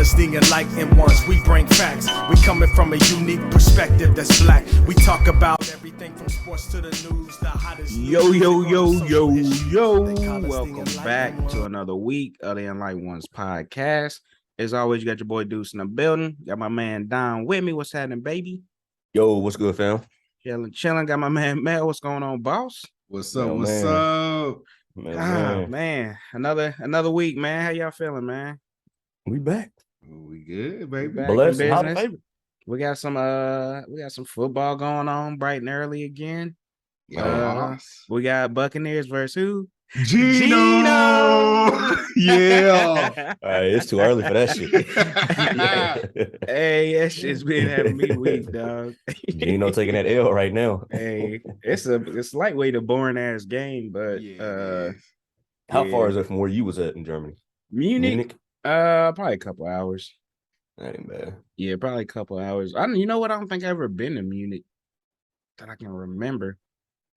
us, the enlightened ones. We bring facts. We coming from a unique perspective that's black. We talk about everything from sports to the news, the hottest. Yo. Welcome back to another week of the Enlightened Ones podcast. As always, you got your boy Deuce in the building. Got my man Don with me. What's happening, baby? Yo, what's good, fam? Chilling. Got my man Mel. What's going on, boss? What's up? Man. Another week, man. How y'all feeling, man? We back. We good, baby. Blessed and hot favorite. We got some football going on bright and early again. We got Buccaneers versus who? Gino. Yeah. It's too early for that shit. Hey, that shit's been having me weak, dog. Gino taking that L right now. Hey, it's lightweight a boring ass game, but how far is it from where you was at in Germany? Munich? Probably a couple hours. That ain't bad. Yeah, probably a couple hours. You know what? I don't think I've ever been to Munich that I can remember.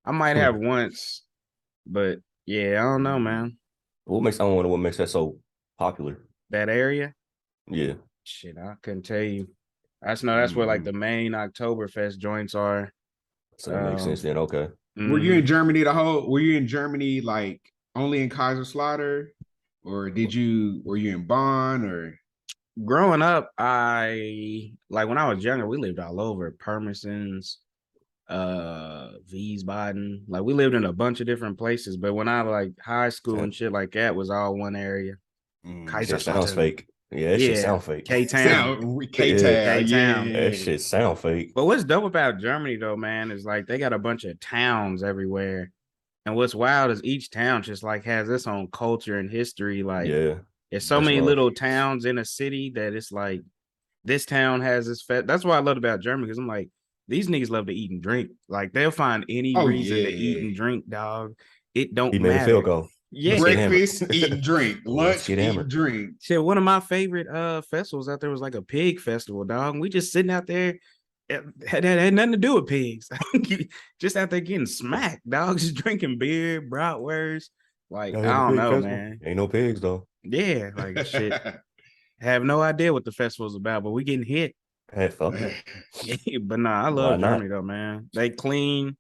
I might have once, but yeah, I don't know, man. I wonder what makes that so popular. That area? Yeah. Shit, I couldn't tell you. I just know that's where like the main Oktoberfest joints are. So that makes sense then. Okay. Were you in Germany were you in Germany like only in Kaiserslautern? Or were you in Bonn or? Growing up, when I was younger, we lived all over. Pirmesens, Wiesbaden. Like we lived in a bunch of different places, but when I like high school and shit like that was all one area. That sounds fake. Yeah, that shit sound fake. K-Town. K-Town. Yeah. That shit sound fake. But what's dope about Germany though, man, is like they got a bunch of towns everywhere. And what's wild is each town just like has its own culture and history. Like, there's so many little towns in a city that it's like this town has this That's what I love about Germany, because I'm like, these niggas love to eat and drink. Like they'll find any reason to eat and drink, dog. It don't matter. Made a field goal. Yeah, breakfast, eat and drink, lunch, eat and drink. Shit, one of my favorite festivals out there was like a pig festival, dog. And we just sitting out there. It had nothing to do with pigs. Just out there getting smacked, dog. Just drinking beer, bratwurst. Like, I don't know, festival. Man. Ain't no pigs though. Yeah, like shit. Have no idea what the festival's about, but we getting hit. Hey, fuck it. But nah, I love Germany though, man. They clean,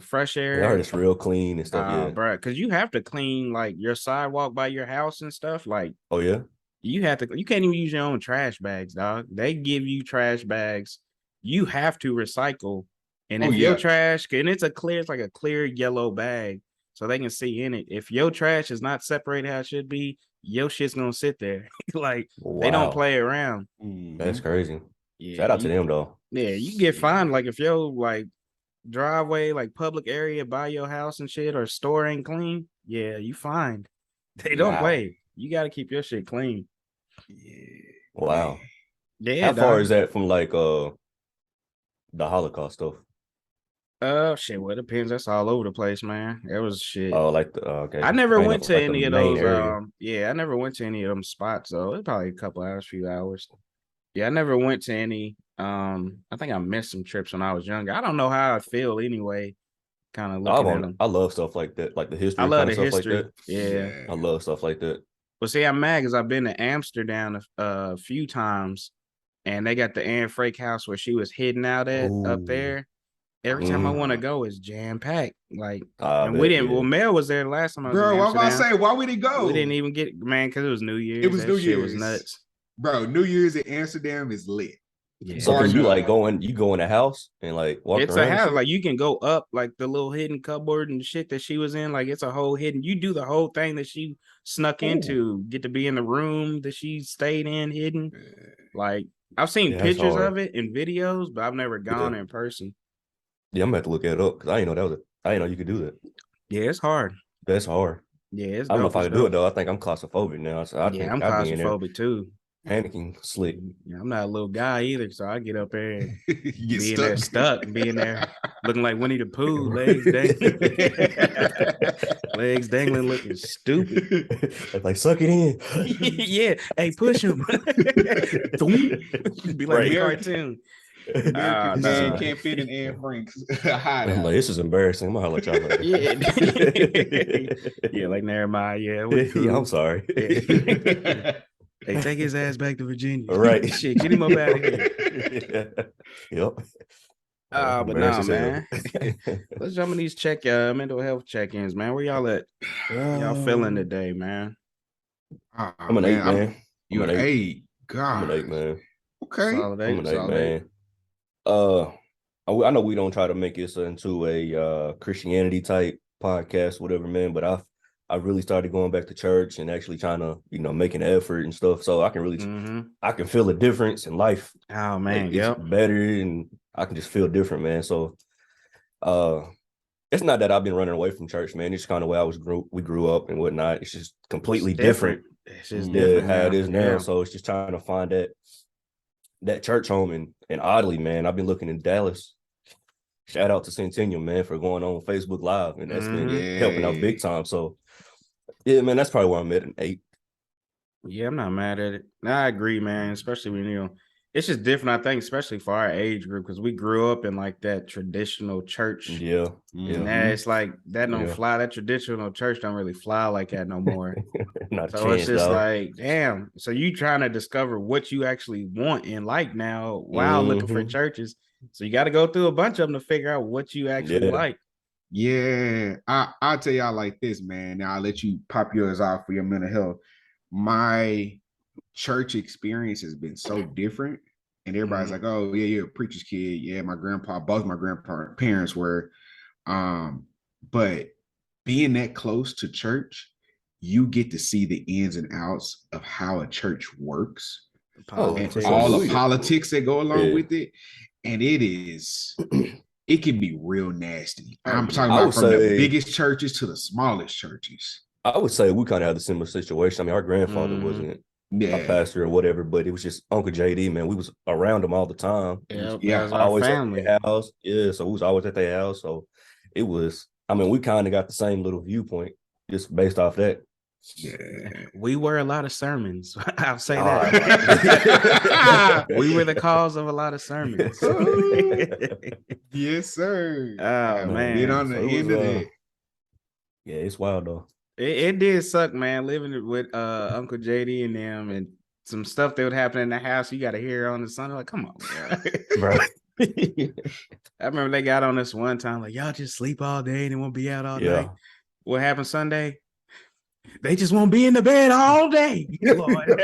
fresh air. They are just real clean and stuff, bro. Because you have to clean like your sidewalk by your house and stuff. Like, oh yeah, you can't even use your own trash bags, dog. They give you trash bags. You have to recycle, and if your trash, and it's like a clear yellow bag, so they can see in it. If your trash is not separated how it should be, your shit's gonna sit there. Like they don't play around. That's crazy. Yeah, shout out to them though. Yeah, you get fined like if your like driveway, like public area by your house and shit or store ain't clean. Yeah, you fined. They don't play. You got to keep your shit clean. Yeah. Wow. Yeah. How far is that from like the Holocaust stuff? Shit. Well, it depends. That's all over the place, man. It was shit. Oh, like okay. I never went to any of those. I never went to any of them spots though. It's probably a couple hours, few hours. Yeah, I never went to any. I think I missed some trips when I was younger. I don't know how I feel anyway. Kind of looking at them. I love stuff like that, like the history. I love the history. Like that. Yeah, I love stuff like that. But see, I'm mad because I've been to Amsterdam a few times. And they got the Anne Frank house where she was hidden out at up there. Every time I want to go, it's jam packed. Like, and we didn't. Well, Mel was there the last time I was. Girl, what am I saying? Why we didn't go? We didn't even get because it was New Year's. It was New Year's. It was nuts, bro. New Year's in Amsterdam is lit. Yeah. So can you like go in the house and like walk around? It's a house. Like you can go up like the little hidden cupboard and shit that she was in. Like it's a whole hidden. You do the whole thing that she snuck into. Get to be in the room that she stayed in hidden. Like. I've seen pictures of it in videos, but I've never gone in person. Yeah, I'm gonna have to look it up because I didn't know I didn't know you could do that. Yeah, it's hard. That's hard. Yeah, it's I don't know if I can do it though. I think I'm claustrophobic now. So I'm claustrophobic too. Panicking, slick. Yeah, I'm not a little guy either, so I get up there and being there, looking like Winnie the Pooh, legs dangling, looking stupid. Like suck it in. Yeah, hey, push him. Be like a cartoon. Man can't fit in Anne Frank's hideout. I'm like, this is embarrassing. I'm gonna holler at y'all later. Yeah, like never mind. Yeah, cool. Yeah, I'm sorry. Hey, take his ass back to Virginia. Right. Shit, get him up out of here. Yep. But nah, man. Let's jump in these mental health check-ins, man. Where y'all at? Y'all feeling today, man? I'm an 8, man. You're an 8. God. I'm an 8, man. Okay. Solid 8. I'm an 8, man. I know we don't try to make this into a Christianity type podcast, whatever, man. But I really started going back to church and actually trying to, make an effort and stuff. So I can really, I can feel a difference in life. Oh man, like, it's better, and I can just feel different, man. So, it's not that I've been running away from church, man. It's kind of where we grew up and whatnot. It's just completely different. It's just different how it is now. So it's just trying to find that church home, and oddly, man, I've been looking in Dallas. Shout out to Centennial, man, for going on Facebook Live, and that's been helping out big time. So, yeah, man, that's probably where I'm at, an 8. Yeah, I'm not mad at it. I agree, man. Especially when it's just different. I think, especially for our age group, because we grew up in like that traditional church. Yeah, and it's like that don't fly. That traditional church don't really fly like that no more. So it's just like, damn. So you trying to discover what you actually want in life now while looking for churches. So you got to go through a bunch of them to figure out what you actually like. Yeah, I'll tell y'all like this, man. Now I'll let you pop yours off for your mental health. My church experience has been so different, and everybody's like, "Oh, yeah, you're a preacher's kid." Yeah, both my grandparents were. But being that close to church, you get to see the ins and outs of how a church works, and all the politics that go along with it, and it can be real nasty. I'm talking about from the biggest churches to the smallest churches. I would say we kind of had a similar situation. I mean, our grandfather wasn't a pastor or whatever, but it was just Uncle JD, man. We was around him all the time. Yeah, always family. At their house. Yeah, so we was always at their house. So it was, I mean, we kind of got the same little viewpoint just based off that. Yeah, we were a lot of sermons. I'll say that. We were the cause of a lot of sermons. Yes, sir. Oh man, get on the end of it. Yeah, it's wild though. It did suck, man, living with Uncle JD and them, and some stuff that would happen in the house. You got to hear on the Sunday. Like, come on, bro. I remember they got on this one time, like, y'all just sleep all day and they won't be out all night. What happened Sunday? They just won't be in the bed all day. Lord.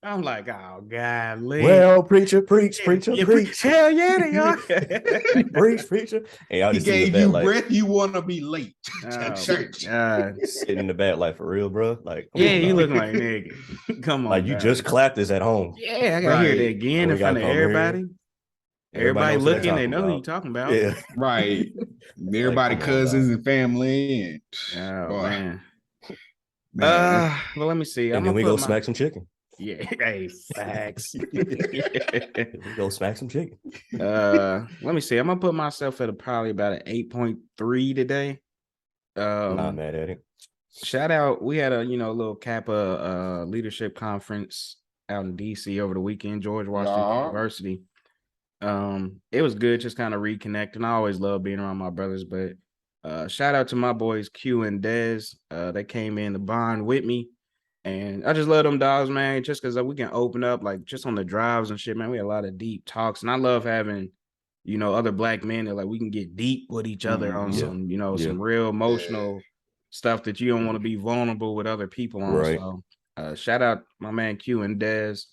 I'm like, oh God, well, preach. Hell yeah, they are. preacher. Hey, he gave you breath. You want to be late to church? Sitting in the bed, like, for real, bro. Like, you look like nigga. Come on, like you just clapped this at home. Yeah, I gotta hear that again in front of everybody. Everybody looking, they know who you talking about. Yeah, right. Everybody, cousins and family, and man. Well, let me see. And then we go smack some chicken. Yeah, hey, facts. We go smack some chicken. Let me see. I'm gonna put myself at probably about an 8.3 today. Not mad at it. Shout out. We had a little Kappa leadership conference out in DC over the weekend, George Washington University. It was good, just kind of reconnecting. I always love being around my brothers, but shout out to my boys Q and Dez. They came in to bond with me, and I just love them dogs, man. Just because we can open up, like, just on the drives and shit, man. We had a lot of deep talks, and I love having, other black men that, like, we can get deep with each other on some, some real emotional stuff that you don't want to be vulnerable with other people on. Right. So, shout out my man Q and Dez,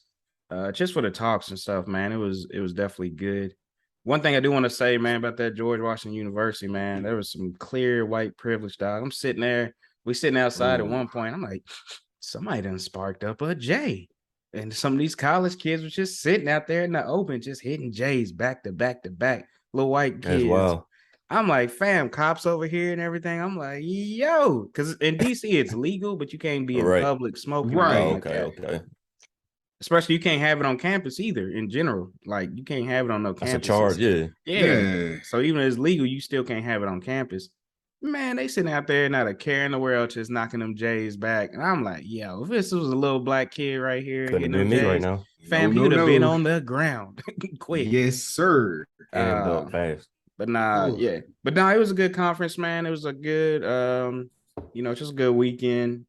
just for the talks and stuff, man. It was definitely good. One thing I do want to say, man, about that George Washington University, man, there was some clear white privilege, dog. I'm sitting there, we sitting outside at one point. I'm like, somebody done sparked up a J. And some of these college kids were just sitting out there in the open, just hitting J's back to back to back. Little white kids. Wow. I'm like, fam, cops over here and everything. I'm like, yo, because in DC it's legal, but you can't be in public smoking. Right. Okay. Especially you can't have it on campus either in general. Like, you can't have it on no campus. That's a charge, yeah. So even though it's legal, you still can't have it on campus. Man, they sitting out there, not a care in the world, just knocking them J's back. And I'm like, yo, if this was a little black kid right here, couldn't have been me right now. Fam, he would have been on the ground quick. Yes, sir. And fast. But nah, But nah, it was a good conference, man. It was a good, just a good weekend.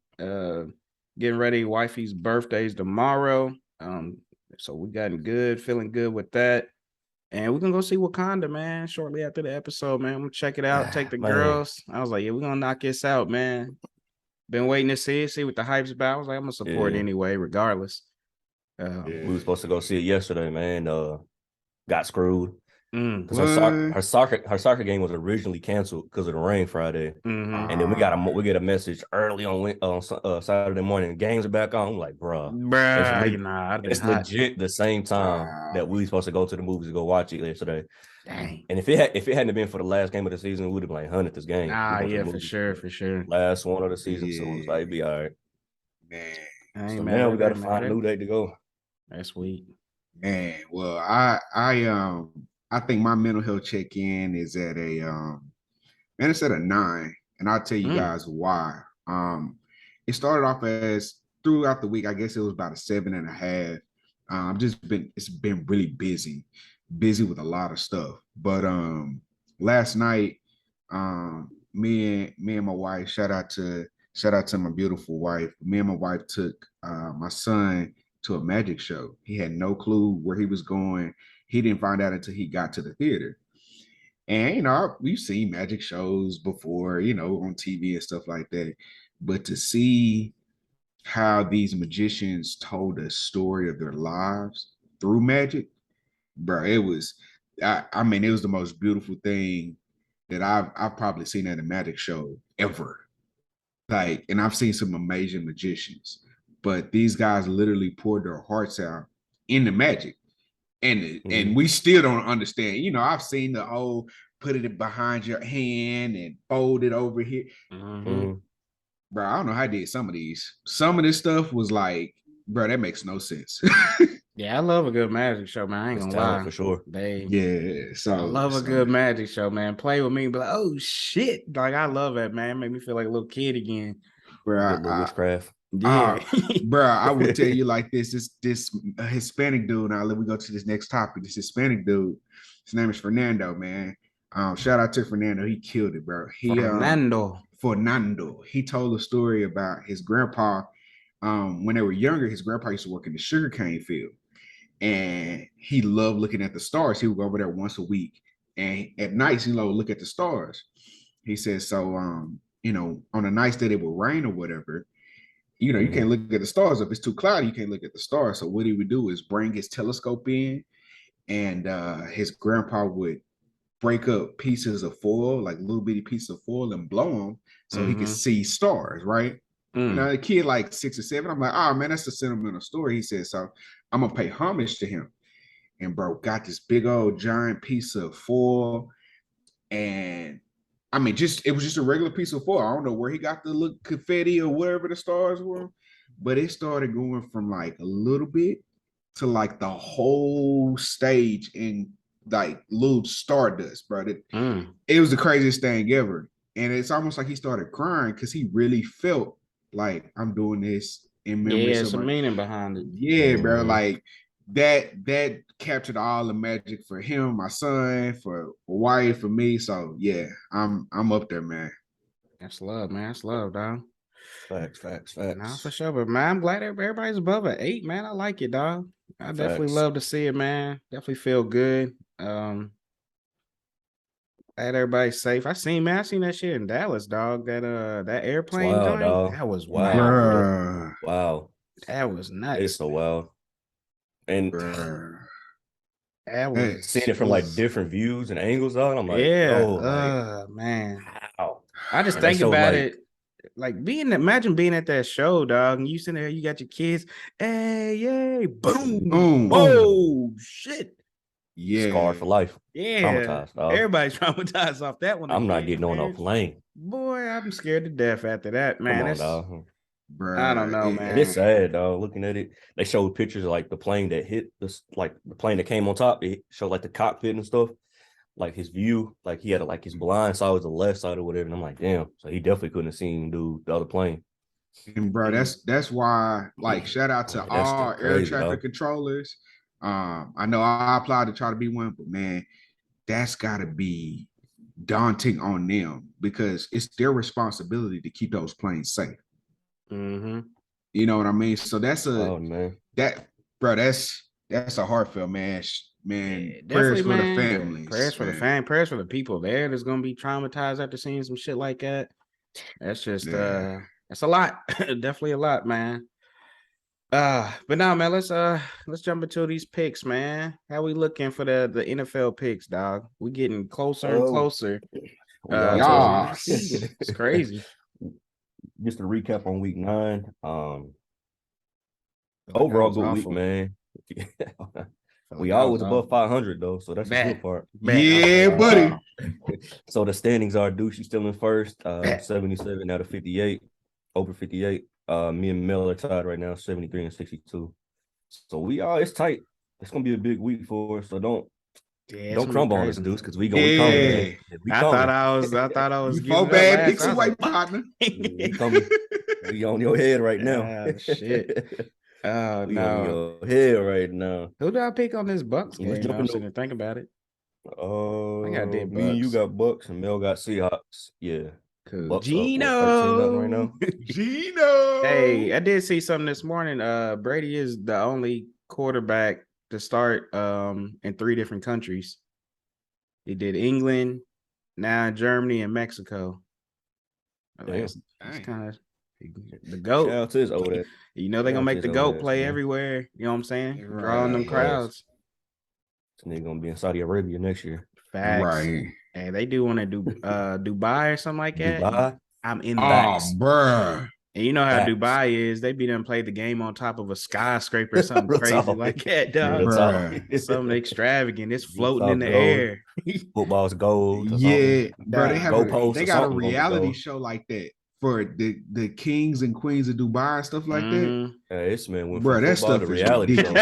getting ready. Wifey's birthday's tomorrow. So we gotten good, feeling good with that. And we're gonna go see Wakanda, man, shortly after the episode, man. I'm gonna check it out, take the girls. I was like, yeah, we're gonna knock this out, man. Been waiting to see what the hype's about. I was like, I'm gonna support anyway, regardless. We were supposed to go see it yesterday, man. Got screwed. Because her soccer game was originally canceled because of the rain Friday, and then we get a message early on Saturday morning. The games are back on. I'm like, bruh, it's legit the same time that we supposed to go to the movies to go watch it yesterday. Dang. And if it hadn't been for the last game of the season, we would have been like hunted this game. Yeah, for sure. Last one of the season, so it was like, be all right. Man, so now we got to find a new date to go. That's sweet. Man, well, I think my mental health check-in is at it's at a 9, and I'll tell you guys why. It started off as throughout the week, I guess it was about a 7.5. It's been really busy with a lot of stuff. But last night, me and my wife, shout out to my beautiful wife. Me and my wife took my son to a magic show. He had no clue where he was going. He didn't find out until he got to the theater. And we've seen magic shows before, on TV and stuff like that. But to see how these magicians told a story of their lives through magic, bro, it was it was the most beautiful thing that I've probably seen at a magic show ever. Like, and I've seen some amazing magicians, but these guys literally poured their hearts out in the magic. And we still don't understand. I've seen the whole put it behind your hand and fold it over here. Bro, I don't know how I did some of these. Some of this stuff was like, bro, that makes no sense. Yeah, I love a good magic show, man. I ain't gonna lie. For sure. So I love a good magic show, man. Play with me, but like, oh shit. Like, I love that, man. Make me feel like a little kid again. Bro, witchcraft. Yeah. Bro, I will tell you like this Hispanic dude. Now let me go to this next topic. This Hispanic dude, his name is Fernando, man. Shout out to Fernando. He killed it, bro. Fernando. He told a story about his grandpa. When they were younger, his grandpa used to work in the sugarcane field. And he loved looking at the stars. He would go over there once a week. And at night, he would look at the stars. He said, so on the nights that it would rain or whatever, you can't look at the stars. If it's too cloudy, you can't look at the stars. So what he would do is bring his telescope in, and his grandpa would break up pieces of foil, like little bitty pieces of foil, and blow them so he could see stars, right? The kid like 6 or 7, I'm like, oh man, that's a sentimental story. He said, so I'm gonna pay homage to him. And bro got this big old giant piece of foil, and it was just a regular piece of foil. I don't know where he got the little confetti or whatever the stars were, but it started going from like a little bit to like the whole stage in like little stardust, bro. It was the craziest thing ever. And it's almost like he started crying because he really felt like, I'm doing this in memory. Yeah, some meaning behind it. Yeah, bro. Like that captured all the magic for him, my son, for wife, for me. So yeah, I'm up there, man. That's love, man. That's love, dog. Facts. Nah, for sure. But man, I'm glad everybody's above an 8, man. I like it, dog. I definitely love to see it, man. Definitely feel good. Glad everybody's safe. I seen that shit in Dallas, dog. That airplane joint. Dog. That was wild. Wow. That was nuts. It's so wild. And that was seeing it from like different views and angles, dog. I'm like, man. Wow. I just think about it. Like imagine being at that show, dog, and you sitting there, you got your kids, hey, yay, boom, oh shit. Yeah, scarred for life. Yeah, traumatized. Dog. Everybody's traumatized off that one. I'm not getting on no plane. Boy, I'm scared to death after that, man. Come on, dog. Bruh, I don't know, man. And it's sad, dog. Looking at it, they showed pictures of like the plane that hit this, like the plane that came on top. It showed like the cockpit and stuff, like his view, like he had like his blind side was the left side or whatever. And I'm like, damn. So he definitely couldn't have seen the other plane. And bro, that's why, like, shout out to all air traffic controllers. I know I applied to try to be one, but man, that's gotta be daunting on them because it's their responsibility to keep those planes safe. Mm-hmm. You know what I mean? So that's man. That's a heartfelt, man. Man, Yeah, prayers for man. the families. Prayers for the fam. Prayers for the people there that's gonna be traumatized after seeing some shit like that. That's just that's a lot. Definitely a lot, man. But now, man, let's jump into these picks, man. How we looking for the NFL picks, dog? We getting closer and closer. It's crazy. Just to recap on week 9. Overall good week, man. We always above 500 though, so that's the good part. Yeah, buddy. So the standings are Douchey still in first, 77 out of 58, over 58. Me and Mel are tied right now, 73 and 62. So it's tight. It's gonna be a big week for us. So don't crumble on us, Deuce, because we gonna be coming. I thought I was you fall bad, Dixie White partner. We coming. We on your head right now. Shit. Oh, we no. on your head right now. Who did I pick on this Bucks game? Let's jump into to think about it. I got dead me and you got Bucks and Mel got Seahawks. Yeah. Cool. Bucks Gino. Right now. Gino. Hey, I did see something this morning. Brady is the only quarterback to start in 3 different countries. He did England, now Germany, and Mexico. It's kind of the GOAT. Shout out to his old ass. You know they're gonna make the GOAT play everywhere. You know what I'm saying? Right. Drawing them crowds. This nigga gonna be in Saudi Arabia next year. Facts. Right. And they do want to do Dubai or something like that. Dubai. I'm in that. Bruh. And you know how Dubai is. They be done played the game on top of a skyscraper or something crazy like that, dog. Something extravagant. It's floating in the air. Football's gold. Yeah, bro. They got a reality show like that for the kings and queens of Dubai and stuff like that. Hey, this man went bro, that stuff is reality show.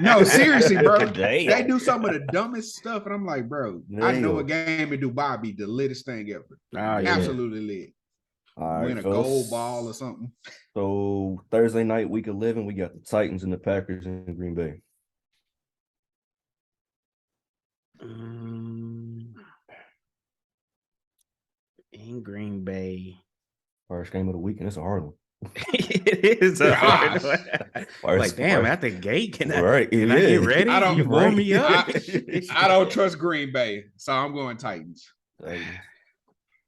No, seriously, bro. They do some of the dumbest stuff, and I'm like, bro, I know a game in Dubai be the littest thing ever. Absolutely lit. Win a gold ball or something. So Thursday night, week 11, we got the Titans and the Packers in Green Bay. In Green Bay. First game of the week, and it's a hard one. It is a hard one. Like, damn, at the gate, can I get ready? I don't warm me up. I don't trust Green Bay, so I'm going Titans.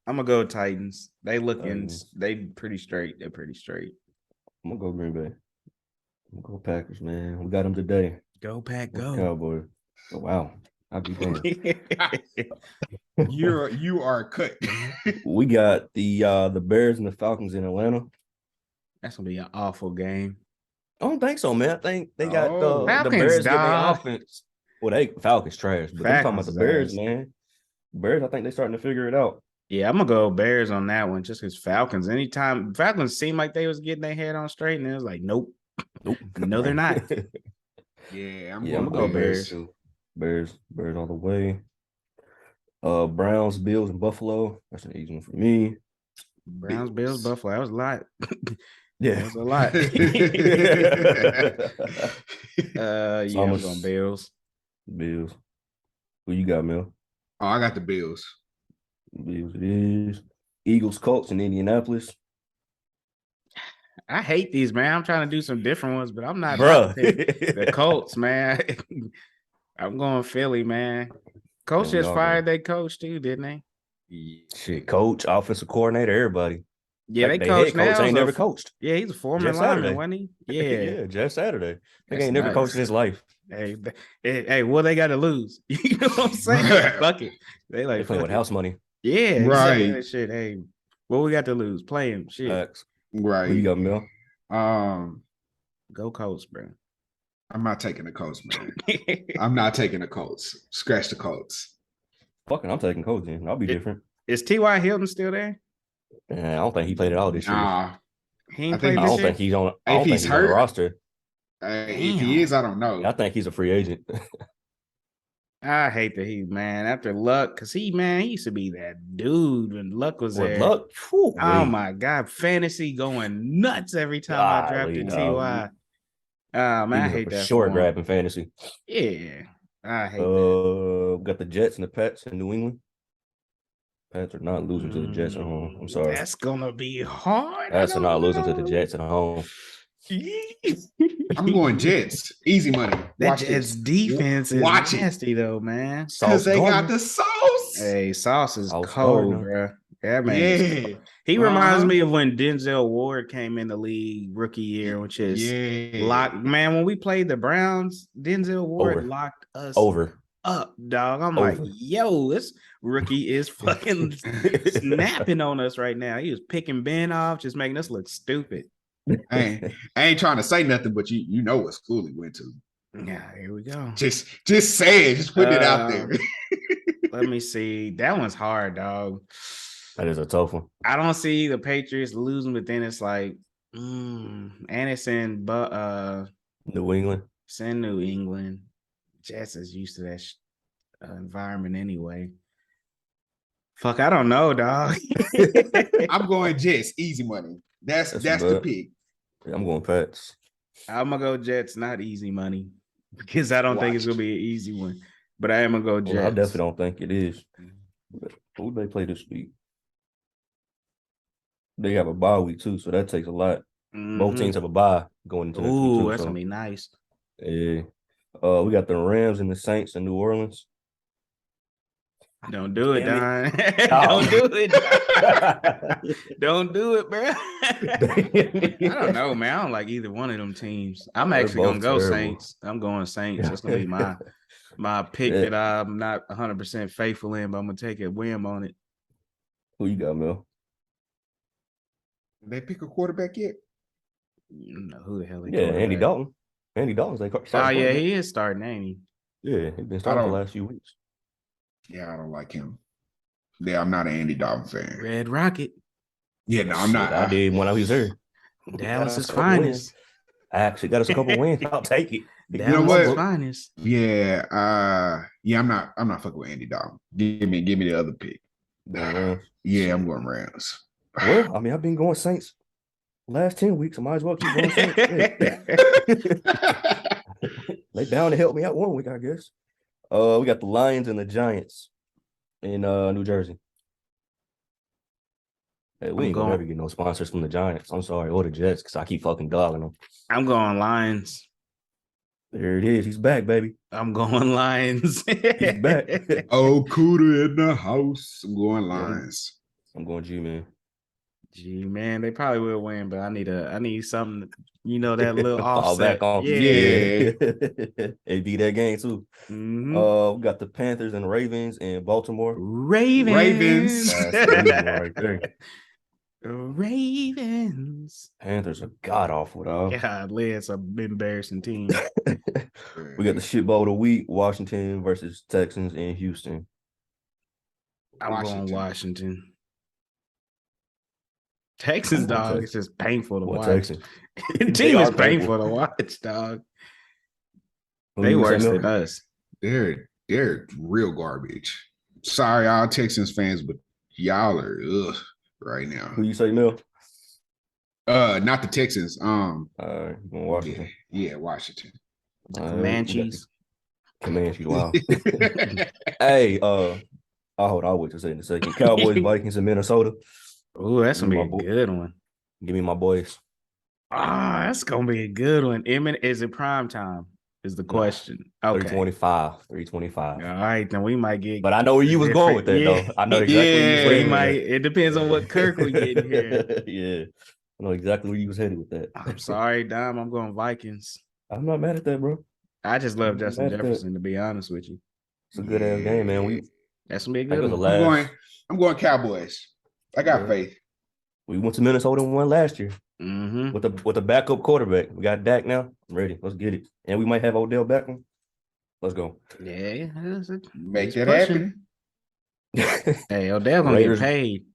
I'm gonna go Titans. They pretty straight. They're pretty straight. I'm gonna go Green Bay. I'm gonna go Packers, man. We got them today. Go Pack, go Cowboy. Oh, wow. I'll be damned. You are cut. We got the Bears and the Falcons in Atlanta. That's gonna be an awful game. I don't think so, man. I think they got the Falcons, Bears getting their offense. Well, Falcons trash, but they're talking about the Bears, man. Bears, I think they're starting to figure it out. Yeah, I'm gonna go Bears on that one just because Falcons. Anytime Falcons seemed like they was getting their head on straight, and it was like, nope. No, they're not. I'm gonna go Bears. Bears all the way. Browns, Bills, and Buffalo. That's an easy one for me. Browns, Bills, Buffalo. That was a lot. Yeah, that was a lot. I'm going Bills. Bills. Who you got, Mel? Oh, I got the Bills. Bills it is. Eagles, Colts in Indianapolis. I hate these, man. I'm trying to do some different ones, but I'm not. The Colts, man. I'm going Philly, man. Coach just fired their coach too, didn't they? Shit, coach, offensive coordinator, everybody. Yeah, they coach now. Coach ain't never coached. Yeah, he's a former lineman, wasn't he? Yeah, yeah, Jeff Saturday. They ain't never coached in his life. Hey, what they got to lose? You know what I'm saying? Fuck it. They playing with house money. Yeah, right. That shit. Hey, what we got to lose? Play him. Shit. Right. Who you got, Mel? Go Colts, bro. I'm not taking the Colts, man. I'm not taking the Colts. Scratch the Colts. Fucking, I'm taking Colts in. I'll be different. Is T.Y. Hilton still there? I don't think he played at all this year. I don't think he's on. If he's hurt, on the roster. If he is, I don't know. I think he's a free agent. I hate that man, after Luck, because he used to be that dude when Luck was there. Luck? Oh my God. Fantasy going nuts every time I drafted T.Y. Man, I hate that. Short grab in fantasy. Yeah. I hate that. We got the Jets and the Pats in New England. Pats are not losing to the Jets at home. I'm sorry. That's gonna be hard. Pats are not losing to the Jets at home. I'm going Jets. Easy money. That Watch Jets this. defense is Watch nasty though, man. Because they got Gardner. the sauce. Hey, Sauce is Sauce cold, Gardner. bro. That man is Yeah. cold. He reminds me of when Denzel Ward came in the league rookie year, which is locked. Man, when we played the Browns, Denzel Ward locked us up, dog. I'm like, yo, this rookie is fucking snapping on us right now. He was picking Ben off, just making us look stupid. I ain't trying to say nothing, but you know what school he went to. Yeah, here we go. Just say it. Just put it out there. Let me see. That one's hard, dog. That is a tough one. I don't see the Patriots losing, but then it's like, and it's in New England. It's in New England. Jets is used to that environment anyway. Fuck, I don't know, dog. I'm going Jets. Easy money. That's the pick. Yeah, I'm going Pats. I'm gonna go Jets, not easy money, because I don't think it's gonna be an easy one. But I am gonna go Jets. Well, I definitely don't think it is. But who do they play this week? They have a bye week too, so that takes a lot. Both teams have a bye going into this week too. That's gonna be nice. Yeah. We got the Rams and the Saints in New Orleans. Don't do it, Don. Don't do it. Don't do it, bro. I don't know, man. I don't like either one of them teams. I'm actually gonna go terrible. Saints. I'm going Saints. That's gonna be my pick that I'm not 100% faithful in, but I'm gonna take a whim on it. Who you got, Mel? They pick a quarterback yet? You know who the hell? Andy Dalton. Andy Dalton's like. Oh yeah, he is starting, ain't he? Yeah, he's been starting the last few weeks. Yeah, I don't like him. Yeah, I'm not an Andy Dalton fan. Red Rocket. Yeah, no, I'm not. I did when I was here. Dallas's finest. I actually got us a couple wins. I'll take it. Dallas's finest. Yeah, I'm not fucking with Andy Dalton. Give me the other pick. Yeah, I'm going Rams. Well, I mean, I've been going Saints last 10 weeks. I might as well keep going Saints. They down to help me out one week, I guess. We got the Lions and the Giants in New Jersey. Hey, we ain't gonna ever get no sponsors from the Giants. I'm sorry, or the Jets, because I keep fucking dogging them. I'm going Lions. There it is. He's back, baby. I'm going Lions. He's back. Oh, Cuda in the house. I'm going Lions. I'm going G-Man. G-Man, they probably will win, but I need something, that little offset. Back on. Yeah. They beat that game too. Mm-hmm. We got the Panthers and the Ravens in Baltimore. Ravens. Right there. Ravens. Panthers are god awful, dog. Godly, it's an embarrassing team. We got the shit bowl of the week: Washington versus Texans in Houston. I'm going Washington. Texans, dog, it's just painful to watch. The team is painful to watch, dog. They worse than us. They're real garbage. Sorry, y'all Texans fans, but y'all are right now. Who you say, Mel? Not the Texans. Washington. Yeah, Washington. Comanches. Comanches. Wow. Hey, I'll wait to say in a second. Cowboys, Vikings, in Minnesota. Oh, that's gonna be a good one. Give me my boys. That's gonna be a good one. Is it prime time? Is the question. Okay. 325. All right, then we might get. But I know where you was going with that, though. I know exactly where you was headed. It depends on what Kirk we get here. Yeah. I know exactly where you was headed with that. I'm sorry, Dom. I'm going Vikings. I'm not mad at that, bro. I just love Justin Jefferson, to be honest with you. It's a good ass game, man. That's gonna be a good one. I'm going Cowboys. I got faith. We went to Minnesota and won last year. Mm-hmm. With a backup quarterback. We got Dak now. I'm ready. Let's get it. And we might have Odell Beckham. Let's go. Yeah. Make that happen. Hey, Odell gonna get paid.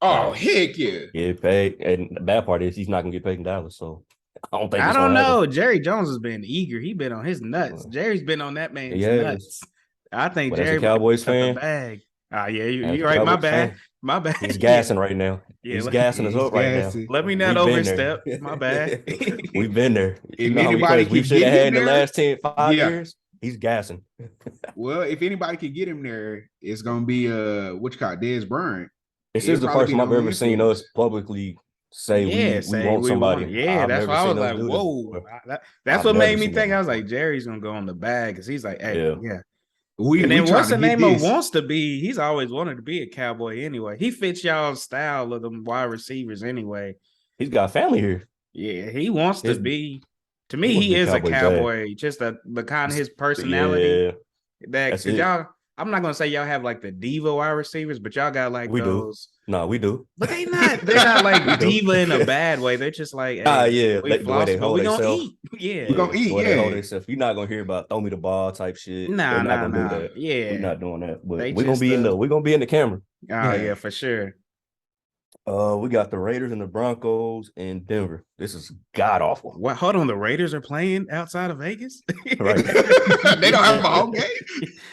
Oh, heck yeah. Get paid. And the bad part is he's not gonna get paid in Dallas. So I don't know. Jerry Jones has been eager. He's been on his nuts. Jerry's been on that man's nuts. I think Jerry as a Cowboys fan. The bag. Yeah, you're right. My bad. My bad. He's gassing right now. Yeah, he's gassing us up right now. Let me not overstep. My bad. We've been there. If anybody we should have had in the last 5 years. He's gassing. Well, if anybody could get him there, it's gonna be Dez Bryant. This is the first time I've ever seen us publicly say we want somebody. Yeah, that's why I was like, whoa. That's what made me think. I was like, Jerry's gonna go on the bag because he's like, hey, yeah. And then what's the name of wants to be? He's always wanted to be a Cowboy anyway. He fits y'all's style of them wide receivers anyway. He's got family here. Yeah, he wants to be. To me, he is a Cowboy. Just the kind of his personality. That y'all. I'm not gonna say y'all have like the diva wide receivers, but y'all got like those. No, we do. But they're not like diva in a bad way. They're just like, hey, the way they hold themselves. Yeah, we gonna eat. The way they hold themselves. You're not gonna hear about throw me the ball type shit. Nah, not gonna do that. Yeah, we're not doing that. But we're gonna be in the camera. Oh yeah, for sure. We got the Raiders and the Broncos in Denver. This is god awful. What? Hold on, the Raiders are playing outside of Vegas. Right? They don't have a home game,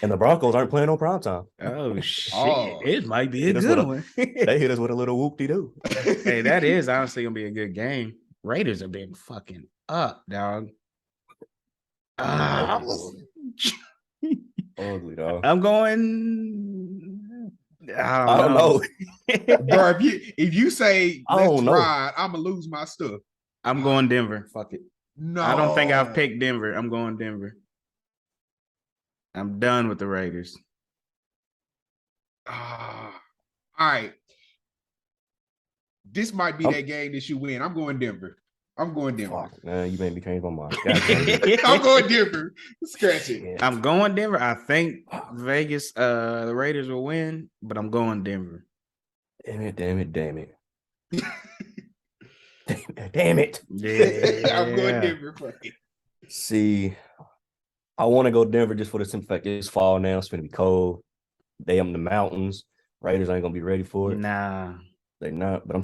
and the Broncos aren't playing on primetime. Oh shit! It might be a good one. They hit us with a little whoop-de-doo. Hey, that is honestly gonna be a good game. Raiders have been fucking up, dog. Ugly, dog. I'm going. I don't know. Bro, if you say let's ride, I'm gonna lose my stuff. I'm going Denver. Fuck it. No, I don't think I've picked Denver. I'm going Denver. I'm done with the Raiders. All right. This might be that game that you win. I'm going Denver. Fuck, man, you made me change my mind. I'm going Denver. Scratch it. Yeah. I'm going Denver. I think Vegas, the Raiders will win, but I'm going Denver. Damn it. Damn it. Yeah. I'm going Denver. See, I want to go Denver just for the simple fact it's fall now. It's going to be cold. They in the mountains. Raiders ain't going to be ready for it. Nah. They not, but I'm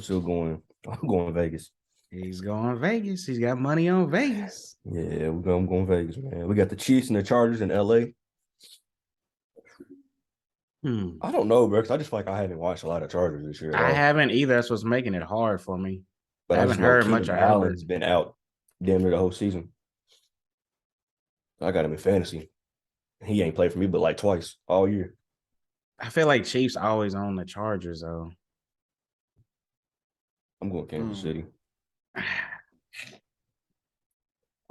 going Vegas. He's going Vegas. He's got money on Vegas. Yeah, I'm going Vegas, man. We got the Chiefs and the Chargers in LA. I don't know, bro, because I just feel like I haven't watched a lot of Chargers this year. I haven't either. That's what's making it hard for me. But I haven't heard much of Allen's been out damn near the whole season. I got him in fantasy. He ain't played for me but like twice all year. I feel like Chiefs always own the Chargers, though. I'm going Kansas City. I'm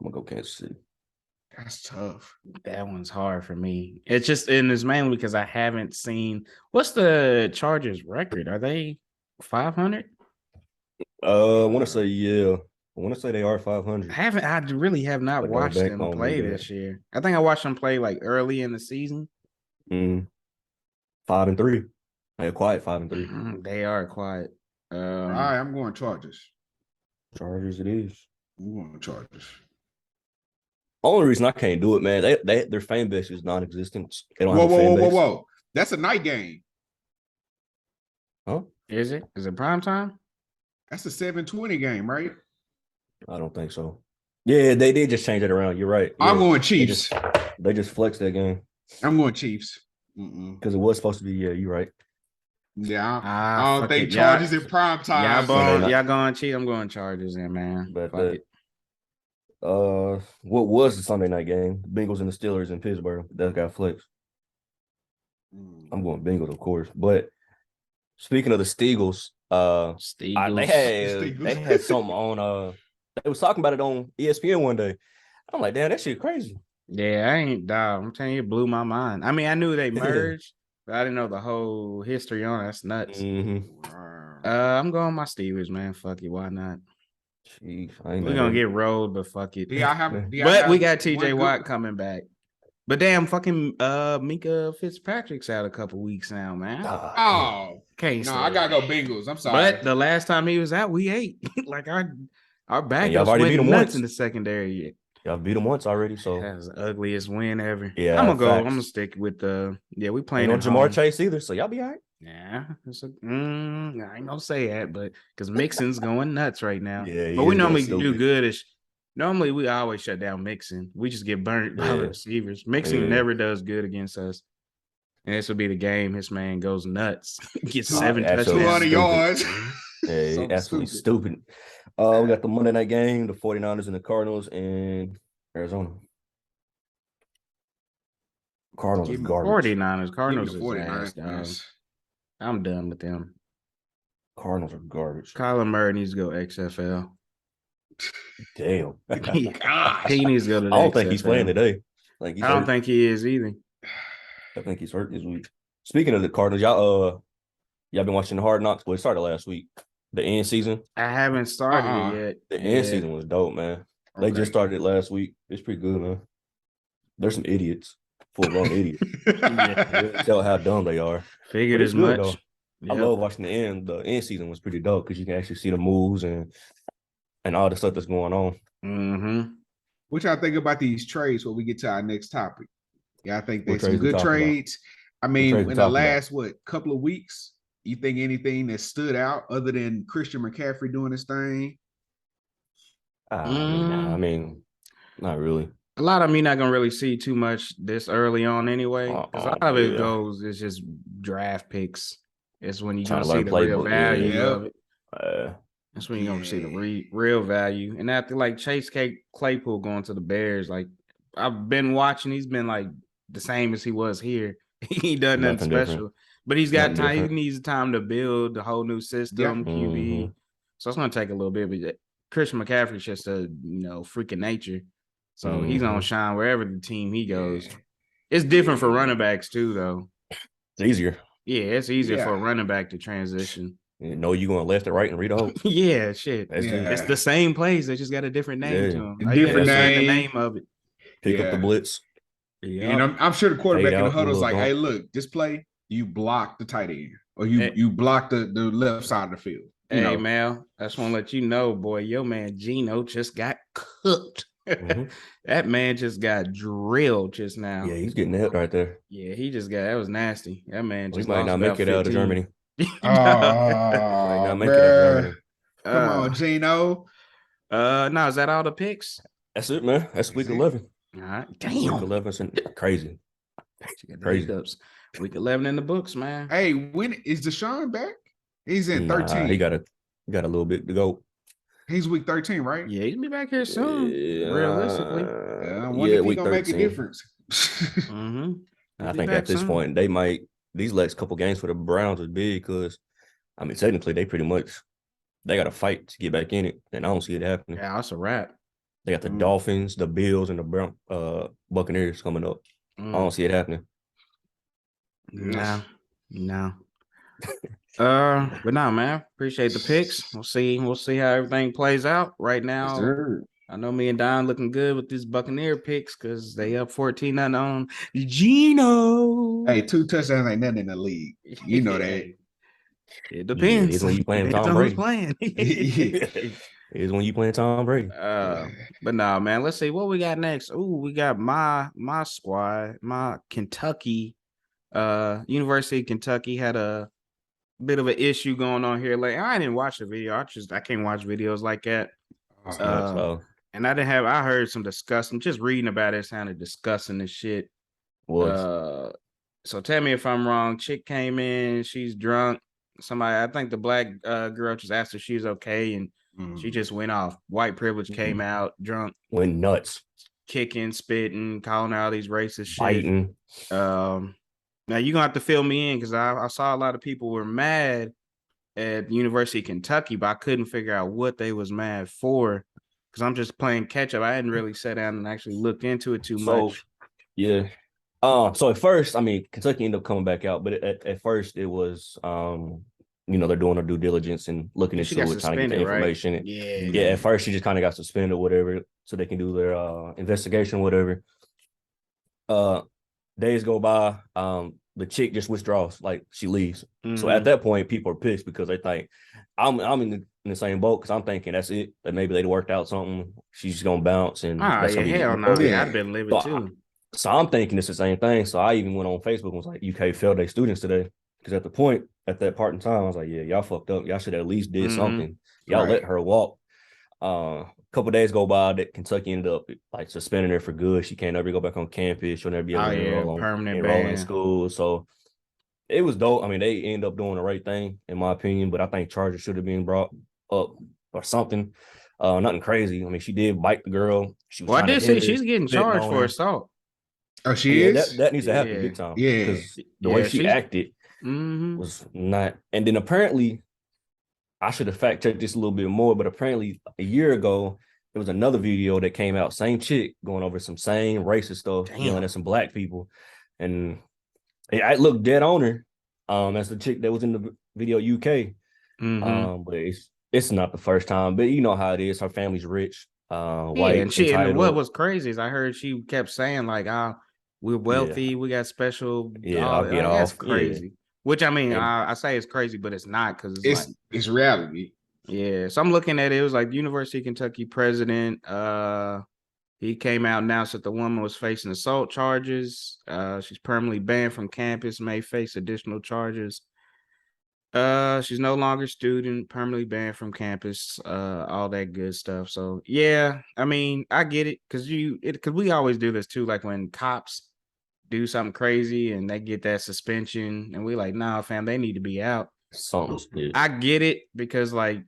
gonna go Kansas City. That's tough. That one's hard for me. It's just, and it's mainly because I haven't seen. What's the Chargers' record? Are they 500? I want to say I want to say they are 500. I really have not watched them play this year. I think I watched them play like early in the season. 5-3. They're quiet 5-3. They are quiet. All right, I'm going Chargers. Chargers it is. I'm going Chargers. Only reason I can't do it, man, their fan base is non-existent. They don't have a fan base. Whoa. That's a night game. Huh? Is it? Is it prime time? That's a 7:20 game, right? I don't think so. Yeah, they did just change it around. You're right. Yeah. I'm going Chiefs. They just flexed that game. I'm going Chiefs. Because it was supposed to be, you're right. Yeah, I don't think Chargers in prime time. Y'all going Chiefs? I'm going Chargers in, man. But what was the Sunday night game? The Bengals and the Steelers in Pittsburgh. That got flexed. I'm going Bengals, of course. But speaking of the Steagles, they had something on. They was talking about it on ESPN one day. I'm like, damn, that shit crazy. Yeah, I ain't dog. I'm telling you, it blew my mind. I mean, I knew they merged, but I didn't know the whole history on it. That's nuts. I'm going my Steelers, man. Fuck it, why not? Jeez, we're gonna get rolled, but fuck it. We got TJ Watt coming back. But damn, fucking Minka Fitzpatrick's out a couple weeks now, man. I gotta go Bengals. I'm sorry. But the last time he was out, we ate. Like our backups went nuts once in the secondary. Y'all beat them once already, so that's the ugliest win ever. Yeah, I'm gonna stick with we playing on Jamar Chase either, so y'all be all right. Yeah, I ain't gonna say that, but because Mixon's going nuts right now. Yeah, but we normally do good. Normally we always shut down Mixon. We just get burnt by the receivers. Mixon never does good against us. And this will be the game. His man goes nuts. Gets 7 touchdowns. 200 yards. Yeah, absolutely stupid. We got the Monday night game, the 49ers and the Cardinals in Arizona. Cardinals is garbage. 49ers. Cardinals is ass, dog. I'm done with them. Cardinals are garbage. Kyler Murray needs to go XFL. Damn. Gosh. He needs to go to the I don't XFL. think he's playing today. Like I don't think he is either. I think he's hurt this week. Speaking of the Cardinals, y'all been watching the Hard Knocks? Well, it started last week. The end season. I haven't started it yet. The end season was dope, man. They just started it last week. It's pretty good, man. There's some idiots, full-blown idiots. Yeah. Tell how dumb they are. Figured as much. Though. Yep. I love watching the end. The end season was pretty dope because you can actually see the moves and all the stuff that's going on. Mm-hmm. What y'all think about these trades when we get to our next topic? Yeah, I think there's some good trades. I mean, in the last couple of weeks, you think anything that stood out other than Christian McCaffrey doing his thing? I mean, not really. A lot of me not gonna really see too much this early on anyway. Because a lot of it goes, it's just draft picks. It's when you're gonna see the real value of it. That's when you're gonna see the real value. And after like Chase Claypool going to the Bears, like I've been watching, he's been like the same as he was here. He does nothing special. Different. But he's got time. He needs time to build the whole new system, QB. So it's gonna take a little bit. But Christian McCaffrey's just a freak of nature. So he's gonna shine wherever the team he goes. It's different for running backs too, though. It's easier. Yeah, it's easier for a running back to transition. You know you're going left and right and read a hole. Yeah, shit. It's the same plays. They just got a different name to them. Different name. The name of it. Pick up the blitz. Yeah. And I'm sure the quarterback in the huddle is like, hey, look, this play, you block the tight end. Or you block the left side of the field. Hey, Mal, I just want to let you know, boy, your man Gino just got cooked. That man just got drilled just now. Yeah, he's getting nailed right there. Yeah, that was nasty. That man just might not make it out of Germany. Might not make it out of Germany. Come on, Gino. No, is that all the picks? That's it, man. That's week 11. All right. Damn. Week 11 crazy. Crazy. Week 11 in the books, man. Hey, when is Deshaun back? He's in 13. He got a little bit to go. He's week 13, right? Yeah, he'll be back here soon. Realistically. I wonder if he's gonna make a difference. I think at this point these last couple games for the Browns is big because I mean technically they got to fight to get back in it, and I don't see it happening. Yeah, that's a wrap. They got the Dolphins, the Bills, and the Buccaneers coming up. I don't see it happening. No. But no, man. Appreciate the picks. We'll see how everything plays out right now. Yes, I know me and Don looking good with these Buccaneer picks because they up 14-0 on Gino. Hey, 2 touchdowns ain't nothing in the league. You know that. It depends. Yeah, it's when you playing Tom Brady. It's when you playing Tom Brady. But no, man. Let's see what we got next. Ooh, we got my squad, my Kentucky. University of Kentucky had a bit of an issue going on here. Like I didn't watch the video. I can't watch videos like that. And I heard some disgusting. Just reading about it sounded disgusting and shit. So tell me if I'm wrong. Chick came in, she's drunk. Somebody, I think the black girl just asked her if she's okay, and she just went off. White privilege came out, drunk, went nuts, kicking, spitting, calling out all these racist shit. Biting. Now you're gonna have to fill me in because I saw a lot of people were mad at the University of Kentucky, but I couldn't figure out what they was mad for because I'm just playing catch up. I hadn't really sat down and actually looked into it too much. Yeah. So at first, I mean, Kentucky ended up coming back out, but at first it was, they're doing their due diligence and looking into it, trying to get the information. Right? Yeah. At first, she just kind of got suspended or whatever, so they can do their investigation, whatever. Days go by, the chick just withdraws, like she leaves. So at that point, people are pissed because they think I'm in the same boat because I'm thinking that's it. That maybe they worked out something. She's just gonna bounce and hell no, I've been living too. So I'm thinking it's the same thing. So I even went on Facebook and was like, UK failed their students today. Because at that part in time, I was like, yeah, y'all fucked up. Y'all should at least did something. Y'all let her walk. A couple days go by that Kentucky ended up like suspending her for good. She can't ever go back on campus. She'll never be able to enroll in school. So it was dope. I mean, they end up doing the right thing, in my opinion. But I think charges should have been brought up or something. Nothing crazy. I mean, she did bite the girl. I did see she's getting charged for assault. Oh, she is? That needs to happen big time. Yeah. Because the way she acted was not. And then apparently I should have fact checked this a little bit more, but apparently a year ago, there was another video that came out, same chick going over some same racist stuff, yelling at some black people. And I looked dead on her. That's the chick that was in the video UK. But it's not the first time, but you know how it is. Her family's rich, white, and what was crazy is I heard she kept saying like, we're wealthy, we got special. I'll get off. That's crazy. Which I mean, I say it's crazy, but it's not because it's reality. Yeah, so I'm looking at it. It was like University of Kentucky president. He came out and announced that the woman was facing assault charges. She's permanently banned from campus, may face additional charges. She's no longer student, permanently banned from campus, all that good stuff. So yeah, I mean, I get it because we always do this too. Like when cops do something crazy and they get that suspension, and we like, nah, fam, they need to be out. I get it because like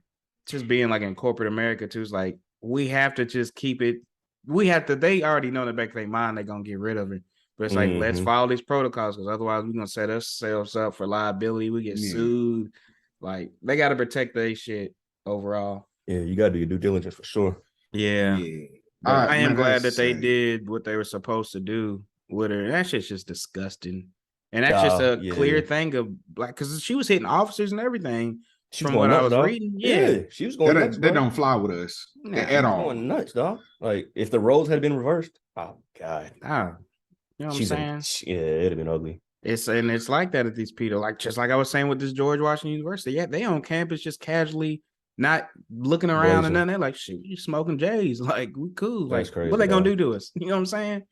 just being like in corporate America too is like we have to just keep it. They already know in the back of their mind they're gonna get rid of it. But it's like, let's follow these protocols because otherwise we're gonna set ourselves up for liability. We get sued. Like they gotta protect their shit overall. Yeah, you gotta do your due diligence for sure. Yeah. I am glad that they did what they were supposed to do with her. That shit's just disgusting. And that's just a clear thing of like, because she was hitting officers and everything. From what I was reading, she was going nuts. They don't fly with us at all. Going nuts, dog. Like if the roles had been reversed, oh god, you know what I'm saying? It'd have been ugly. It's like that at these people, like just like I was saying with this George Washington University. Yeah, they on campus just casually, not looking around and nothing. They're like, shit, you smoking J's, like we cool. That's like crazy, what they gonna do to us? You know what I'm saying?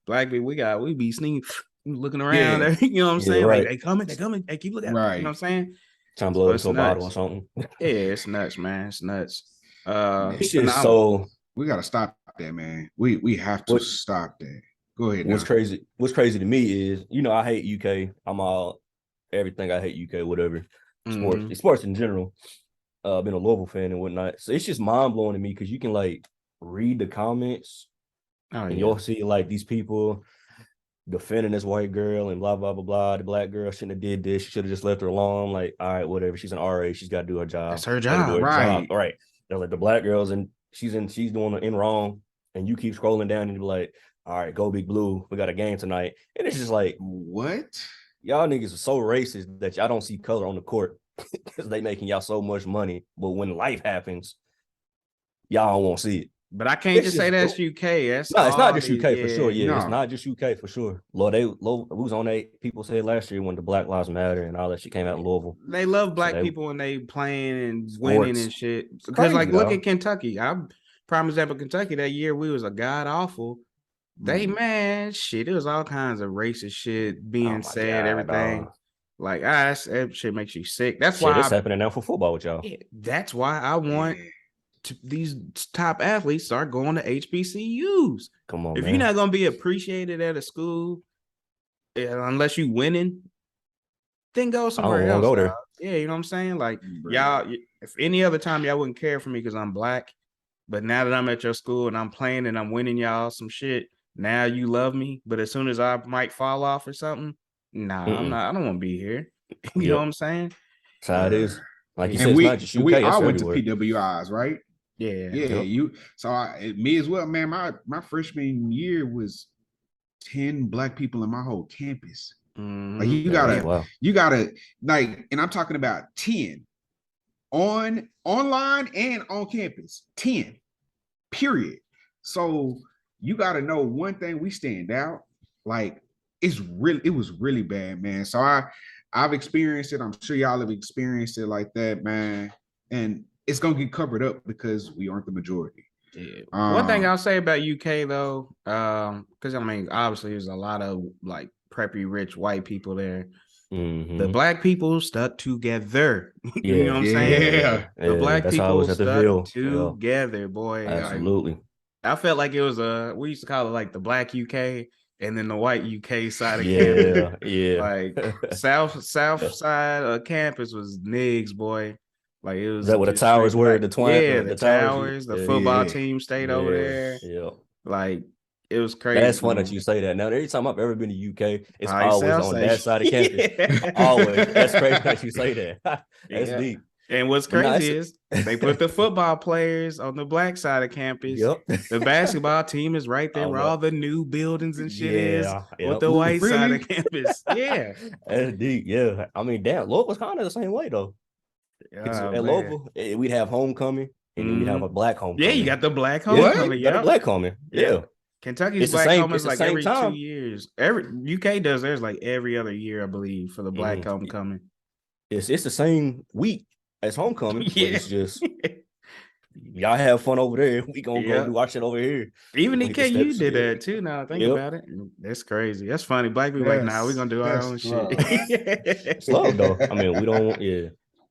Black people, we be sneaking, looking around. You know what I'm saying? Right. Like they coming, they keep looking at me. You know what I'm saying? Trying to blow into a bottle or something. Yeah, it's nuts, man. It's nuts. We gotta stop that, man. We have to stop that. Go ahead. What's crazy to me is, you know, I hate UK. I'm all everything. I hate UK, whatever. Sports in general. I've been a Louisville fan and whatnot. So it's just mind blowing to me because you can like read the comments and you'll see like these people defending this white girl and blah, blah, blah, blah. The black girl shouldn't have did this. She should have just left her alone. Like, all right, whatever. She's an RA. She's got to do her job. That's her job. Right. All right. They're like the black girls and she's doing the in wrong. And you keep scrolling down and you're like, all right, go Big Blue. We got a game tonight. And it's just like, what? Y'all niggas are so racist that y'all don't see color on the court because they making y'all so much money. But when life happens, y'all won't see it. But I can't just say that's UK. It's not just UK for sure. Yeah, it's not just UK for sure. We was on that. People said last year when the Black Lives Matter and all that shit came out in Louisville. They love black people when they playing and winning and shit. Because like, look at Kentucky. Prime example, Kentucky that year we was a god awful. They it was all kinds of racist shit being said. Everything like that shit makes you sick. That's why it's happening now for football with y'all. Yeah, that's why I want. These top athletes start going to HBCUs. Come on, if you're not gonna be appreciated at a school, unless you winning, then go somewhere else. Go there. Yeah, you know what I'm saying? Like y'all, if any other time y'all wouldn't care for me because I'm black, but now that I'm at your school and I'm playing and I'm winning y'all some shit, now you love me. But as soon as I might fall off or something, nah, I'm not. I don't want to be here. You know what I'm saying? That's how it is. Like you said, it's not just UK. We all went to PWIs, right? Yeah. Me as well, man. My freshman year was 10 black people in my whole campus. Like you gotta like, and I'm talking about 10 online and on campus, 10, period. So you gotta know one thing, we stand out. Like it was really bad, man. So I've experienced it. I'm sure y'all have experienced it like that, man. And it's gonna get covered up because we aren't the majority. Yeah. One thing I'll say about UK though, because I mean, obviously there's a lot of like preppy rich white people there. The black people stuck together. You know what I'm saying? Yeah. The black people stuck together, boy. Absolutely. Like, I felt like it was we used to call it like the black UK and then the white UK side of campus. Yeah. Like south side of campus was nigs, boy. Like it was. Is that what the towers were? The twine? Yeah, the towers. The football team stayed over there. Yeah. Like it was crazy. That's fun that you say that. Now, every time I've ever been to UK, it's always on that side of campus. Always. That's crazy that you say that. That's deep. And what's crazy is they put the football players on the black side of campus. Yep. The basketball team is right there where all the new buildings and shit is with the white side of campus. Yeah. That's deep. Yeah. I mean, damn, Louisville was kind of the same way though. At Louisville, we'd have homecoming and then we'd have a black homecoming. Yeah, you got the black homecoming. Yeah, got a black homecoming. Yeah. Kentucky's black homecoming is like every 2 years. UK does theirs like every other year, I believe, for the black homecoming. It's the same week as homecoming, but it's just y'all have fun over there. We gonna go watch it over here. Even EKU did that too. Now I think about it, that's crazy. That's funny. Black people like, nah, we're gonna do our own shit. Slow though. I mean, we don't. Yeah.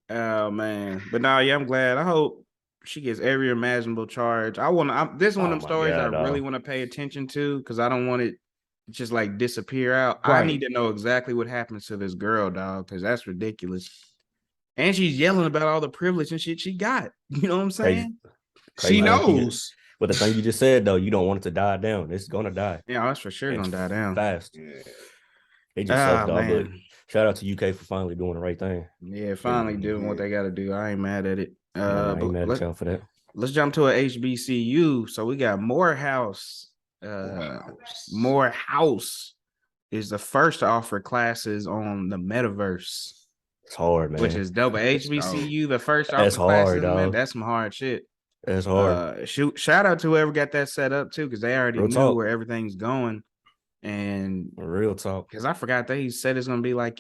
Oh man, but now, I'm glad. I hope she gets every imaginable charge. This one of them stories I really want to pay attention to because I don't want it just like disappear out. Right. I need to know exactly what happens to this girl, dog, because that's ridiculous. And she's yelling about all the privilege and shit she got. You know what I'm saying? Crazy. She knows. But the thing you just said, though, you don't want it to die down. It's going to die. Yeah, that's for sure going to die down. Fast. Yeah. It just sucks, dog. But shout out to UK for finally doing the right thing. Yeah, finally doing what they got to do. I ain't mad at it. I ain't mad at y'all for that. Let's jump to a HBCU. So we got Morehouse. Morehouse is the first to offer classes on the Metaverse. It's hard, man. Which is dope. HBCU, the first to offer classes, man, that's some hard shit. That's hard. Shout out to whoever got that set up too, because they already knew where everything's going. And real talk, because I forgot they said it's gonna be like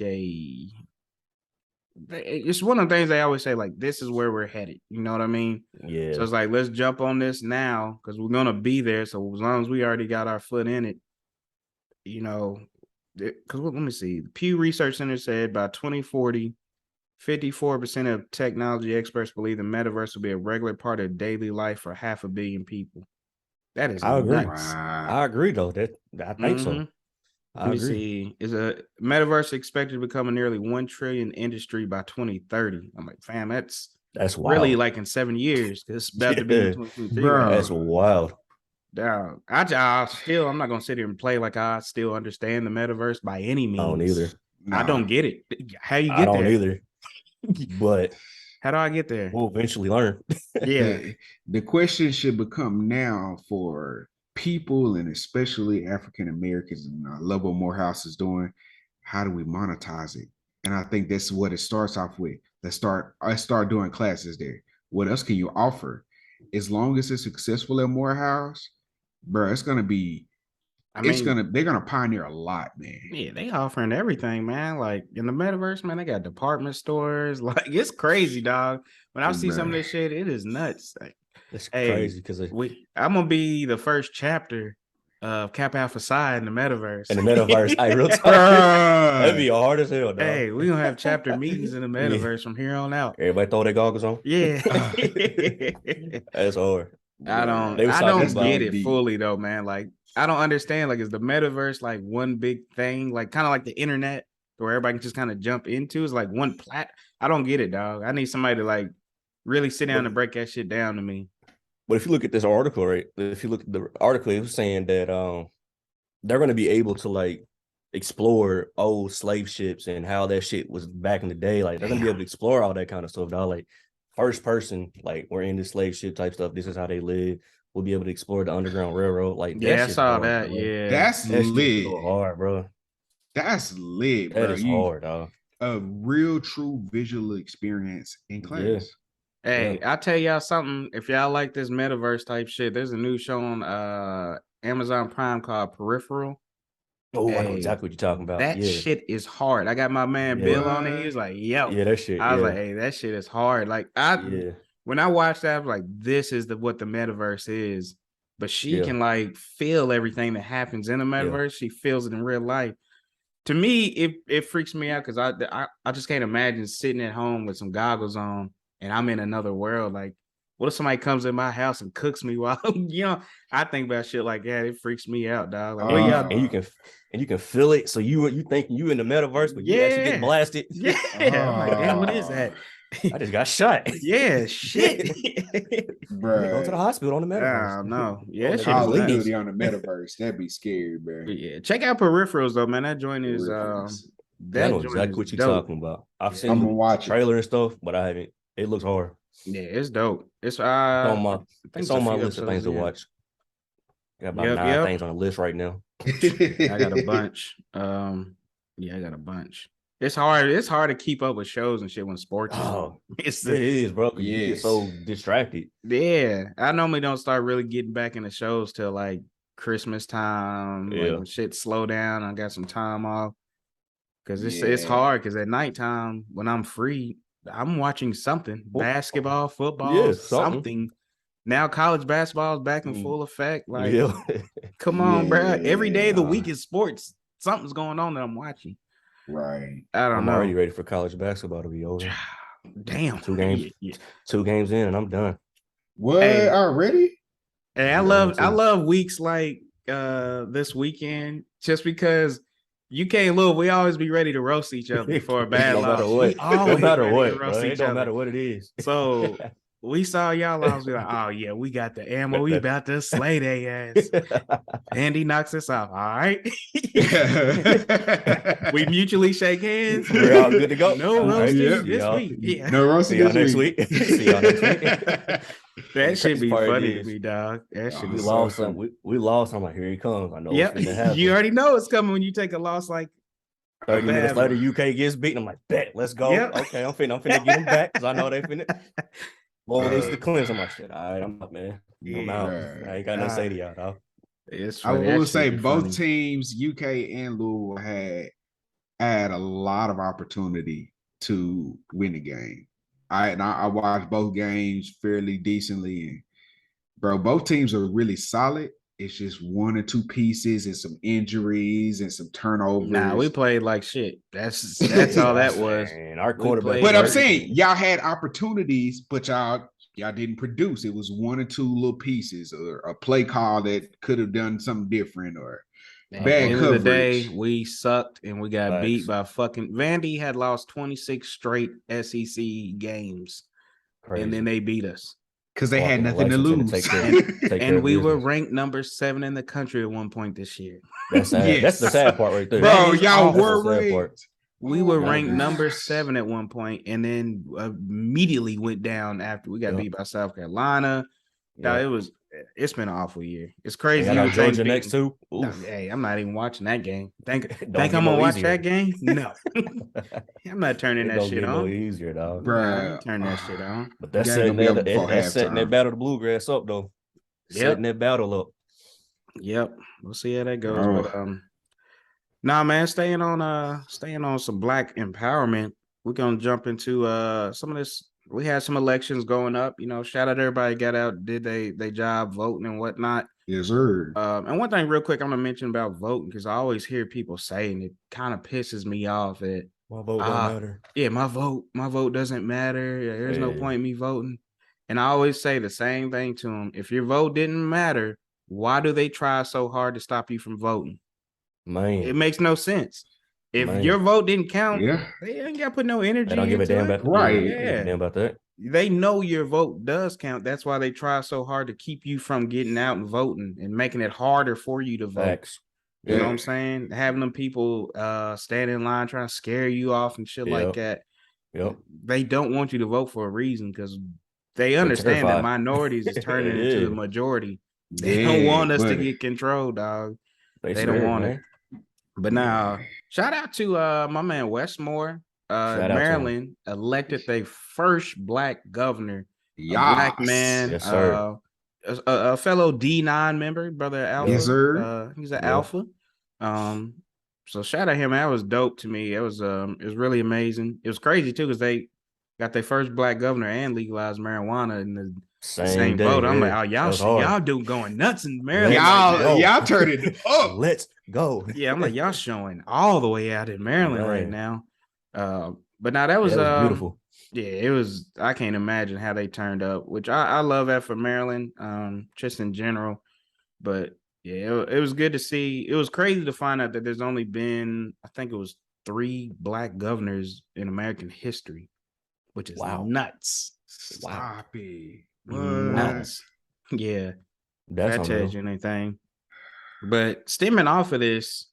it's one of the things they always say, like, this is where we're headed. You know what I mean? Yeah. So it's like, let's jump on this now because we're gonna be there. So as long as we already got our foot in it, you know, because let me see. The Pew Research Center said by 2040, 54% of technology experts believe the metaverse will be a regular part of daily life for 500 million people. That is I agree. Nuts. I agree, though. I think so. Let me see. Is a metaverse expected to become a nearly 1 trillion industry by 2030? I'm like, fam, that's wild. Really like in 7 years. It's about to be in 2023. That's wild. I'm not gonna sit here and play like I still understand the metaverse by any means. I don't either. Nah. I don't get it. How you get there? I don't either. But how do I get there? We'll eventually learn. Yeah. The question should become now for people and especially African Americans, and I love what Morehouse is doing. How do we monetize it? And I think that's what it starts off with. I start doing classes there. What else can you offer? As long as it's successful at Morehouse, bro, it's gonna be. They're gonna pioneer a lot, man. Yeah, they offering everything, man. Like in the metaverse, man, they got department stores. Like it's crazy, dog. When I see some of this shit, it is nuts. Like, it's crazy because I'm gonna be the first chapter of Kappa Alpha Psi in the metaverse. In the metaverse, real talk. That'd be hard as hell, dog. Hey, we gonna have chapter meetings in the metaverse from here on out. Everybody throw their goggles on. Yeah, that's hard. I don't get it fully though, man. Like I don't understand. Like, is the metaverse like one big thing, like kind of like the internet, where everybody can just kind of jump into? It's like one I don't get it, dog. I need somebody to like really sit down and break that shit down to me. But if you look at this article, right? If you look at the article, it was saying that they're going to be able to like explore old slave ships and how that shit was back in the day. Like they're going to be able to explore all that kind of stuff, dog. Like first person, like we're in this slave ship type stuff. This is how they live. We'll be able to explore the Underground Railroad. Like I saw that. Bro. Yeah, that's lit. So hard, bro. That's lit, bro. That is hard, dog. A real, true visual experience in class. Yeah. Hey, I'll tell y'all something. If y'all like this metaverse type shit, there's a new show on Amazon Prime called Peripheral. Oh, I know exactly what you're talking about. That shit is hard. I got my man Bill on it. He was like, yo. Yeah, that shit. I was like, hey, that shit is hard. Like, when I watched that, I was like, this is what the metaverse is. But she can like feel everything that happens in the metaverse. She feels it in real life. To me, it freaks me out because I just can't imagine sitting at home with some goggles on and I'm in another world. Like, what if somebody comes in my house and cooks me while I think about shit like that. It freaks me out, dog. Like, and you can feel it. So you think you in the metaverse, but you actually get blasted. Yeah. I'm like, damn, what is that? I just got shot. Yeah, shit. Bro. Go to the hospital on the metaverse. No. Yeah, shit. Call of Duty on the metaverse. That'd be scary, bro. Yeah. Check out Peripherals though, man. That joint is I know exactly what you're talking about. I've seen the trailer and stuff, but I haven't It looks hard. Yeah, it's dope. It's it's on my list of things to watch. Got about 9 things on the list right now. I got a bunch. I got a bunch. It's hard. It's hard to keep up with shows and shit when sports. It is, bro. You get so distracted. Yeah, I normally don't start really getting back into shows till like Christmas time. Like when shit slow down, I got some time off. Because it's hard. Because at nighttime when I'm free, I'm watching something: basketball, football, something. Now college basketball is back in full effect. Like, come on, bro. Every day of the week is sports. Something's going on that I'm watching. Right. I'm already ready for college basketball to be over. Damn. 2 games. 2 games in, and I'm done. What already? Hey, I love weeks like this weekend just because UK and Louisville, we always be ready to roast each other for a bad loss. No matter what, bro. It don't matter what it is. So we saw y'all loss. We like, oh yeah, we got the ammo. We about to slay their ass. Andy knocks us off. All right. We mutually shake hands. We're all good to go. No roasting this week. Yeah. No roasting this week. See y'all next week. That should be funny to me, dog. That should be lost some. We lost. I'm like, here he comes. I know. Yep. You already know it's coming when you take a loss like 30 minutes later, UK gets beaten. I'm like, bet, let's go. Yep. Okay, I'm finna get them back because I know they finna. Well, needs to cleanse. I'm like, shit. All right, I'm up, man. I'm out. I ain't got nothing to say to y'all, dog. I will say both teams, UK and Louisville, had a lot of opportunity to win the game. I watched both games fairly decently, and bro, both teams are really solid. It's just 1 or 2 pieces and some injuries and some turnovers. Nah, we played like shit. That's all that was. And our quarterback. But I'm saying y'all had opportunities, but y'all didn't produce. It was 1 or 2 little pieces, or a play call that could have done something different, or bad coverage. At the end of the day, we sucked and we got beat by fucking Vandy. Had lost 26 straight SEC games, and then they beat us. Because they had nothing to lose. And we were ranked number 7 in the country at one point this year. That's sad. That's the sad part right there. Bro, y'all were ranked. We were ranked number 7 at one point, and then immediately went down after we got beat by South Carolina. It's been an awful year. It's crazy. Georgia next too. Hey, I'm not even watching that game. Think I'm gonna watch that game? No, I'm not turning that shit on. Easier, dog. Bro, turn that shit on. But that's setting that battle of bluegrass up, though. Setting that battle up. Yep, we'll see how that goes. But nah, man, staying on some Black empowerment. We're gonna jump into some of this. We had some elections going up, shout out to everybody got out, did they job voting and whatnot. Yes, sir. And one thing real quick, I'm gonna mention about voting, because I always hear people saying it kind of pisses me off that my vote don't matter. Yeah, my vote doesn't matter. There's no point in me voting. And I always say the same thing to them. If your vote didn't matter, why do they try so hard to stop you from voting? Man, it makes no sense. If your vote didn't count, they ain't got to put no energy. They don't give a damn about damn about that. They know your vote does count. That's why they try so hard to keep you from getting out and voting and making it harder for you to vote. Facts. You know what I'm saying? Having them people stand in line trying to scare you off and shit like that. Yep. They don't want you to vote for a reason, because they understand that minorities is turning into the majority. They don't want us to get control, dog. They don't want it. But now, shout out to my man Westmore, Maryland, elected their first Black governor, a Black man, yes, sir. A fellow D9 member, brother Alpha. Yes, sir. He's an Alpha. So shout out him. That was dope to me. It was really amazing. It was crazy too, because they got their first Black governor and legalized marijuana in the same vote. I'm like, oh, y'all going nuts in Maryland. Y'all turn it up. Let's go. Yeah, I'm like, y'all showing all the way out in Maryland right now. But now that was beautiful. Yeah, it was. I can't imagine how they turned up, which I love that for Maryland, just in general. But yeah, it was good to see. It was crazy to find out that there's only been, I think it was 3 Black governors in American history, which is nuts. Stop it. Nuts. Yeah, that tells you anything. But stemming off of this,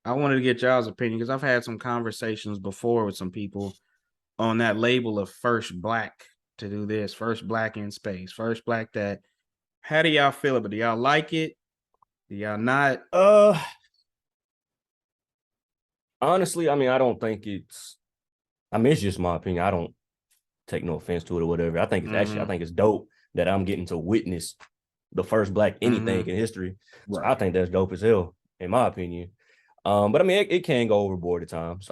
I wanted to get y'all's opinion, because I've had some conversations before with some people on that label of first Black. to do this, first black in space, first black that. How do y'all feel about it? Do y'all like it? Do y'all not? Honestly, I mean, I don't think it's. I mean, it's just my opinion. I don't take no offense to it or whatever. I think it's actually, I think it's dope that I'm getting to witness the first black anything in history. So I think that's dope as hell, in my opinion. But I mean, it can go overboard at times.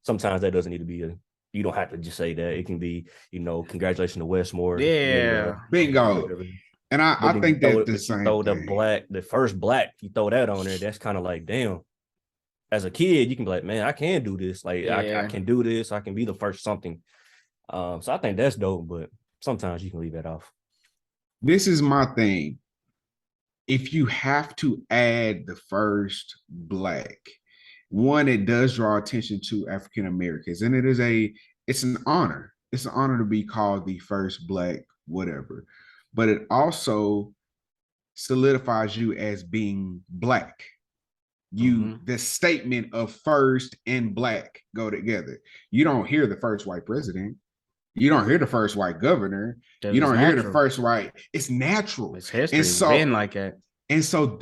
Sometimes that doesn't need to be you don't have to just say that. It can be, congratulations to Westmore. Yeah. Bingo. And I think that the same throw thing. the first black, you throw that on there, that's kind of like, damn. As a kid, you can be like, man, I can do this. Like, I can do this. I can be the first something. So I think that's dope, but sometimes you can leave that off. This is my thing. If you have to add the first black, one, it does draw attention to African Americans, and it's an honor. It's an honor to be called the first black, whatever. But it also solidifies you as being black. The statement of first and black go together. You don't hear the first white president. You don't hear the first white governor. You don't hear the first white. It's natural. It's history. It's been like that. And so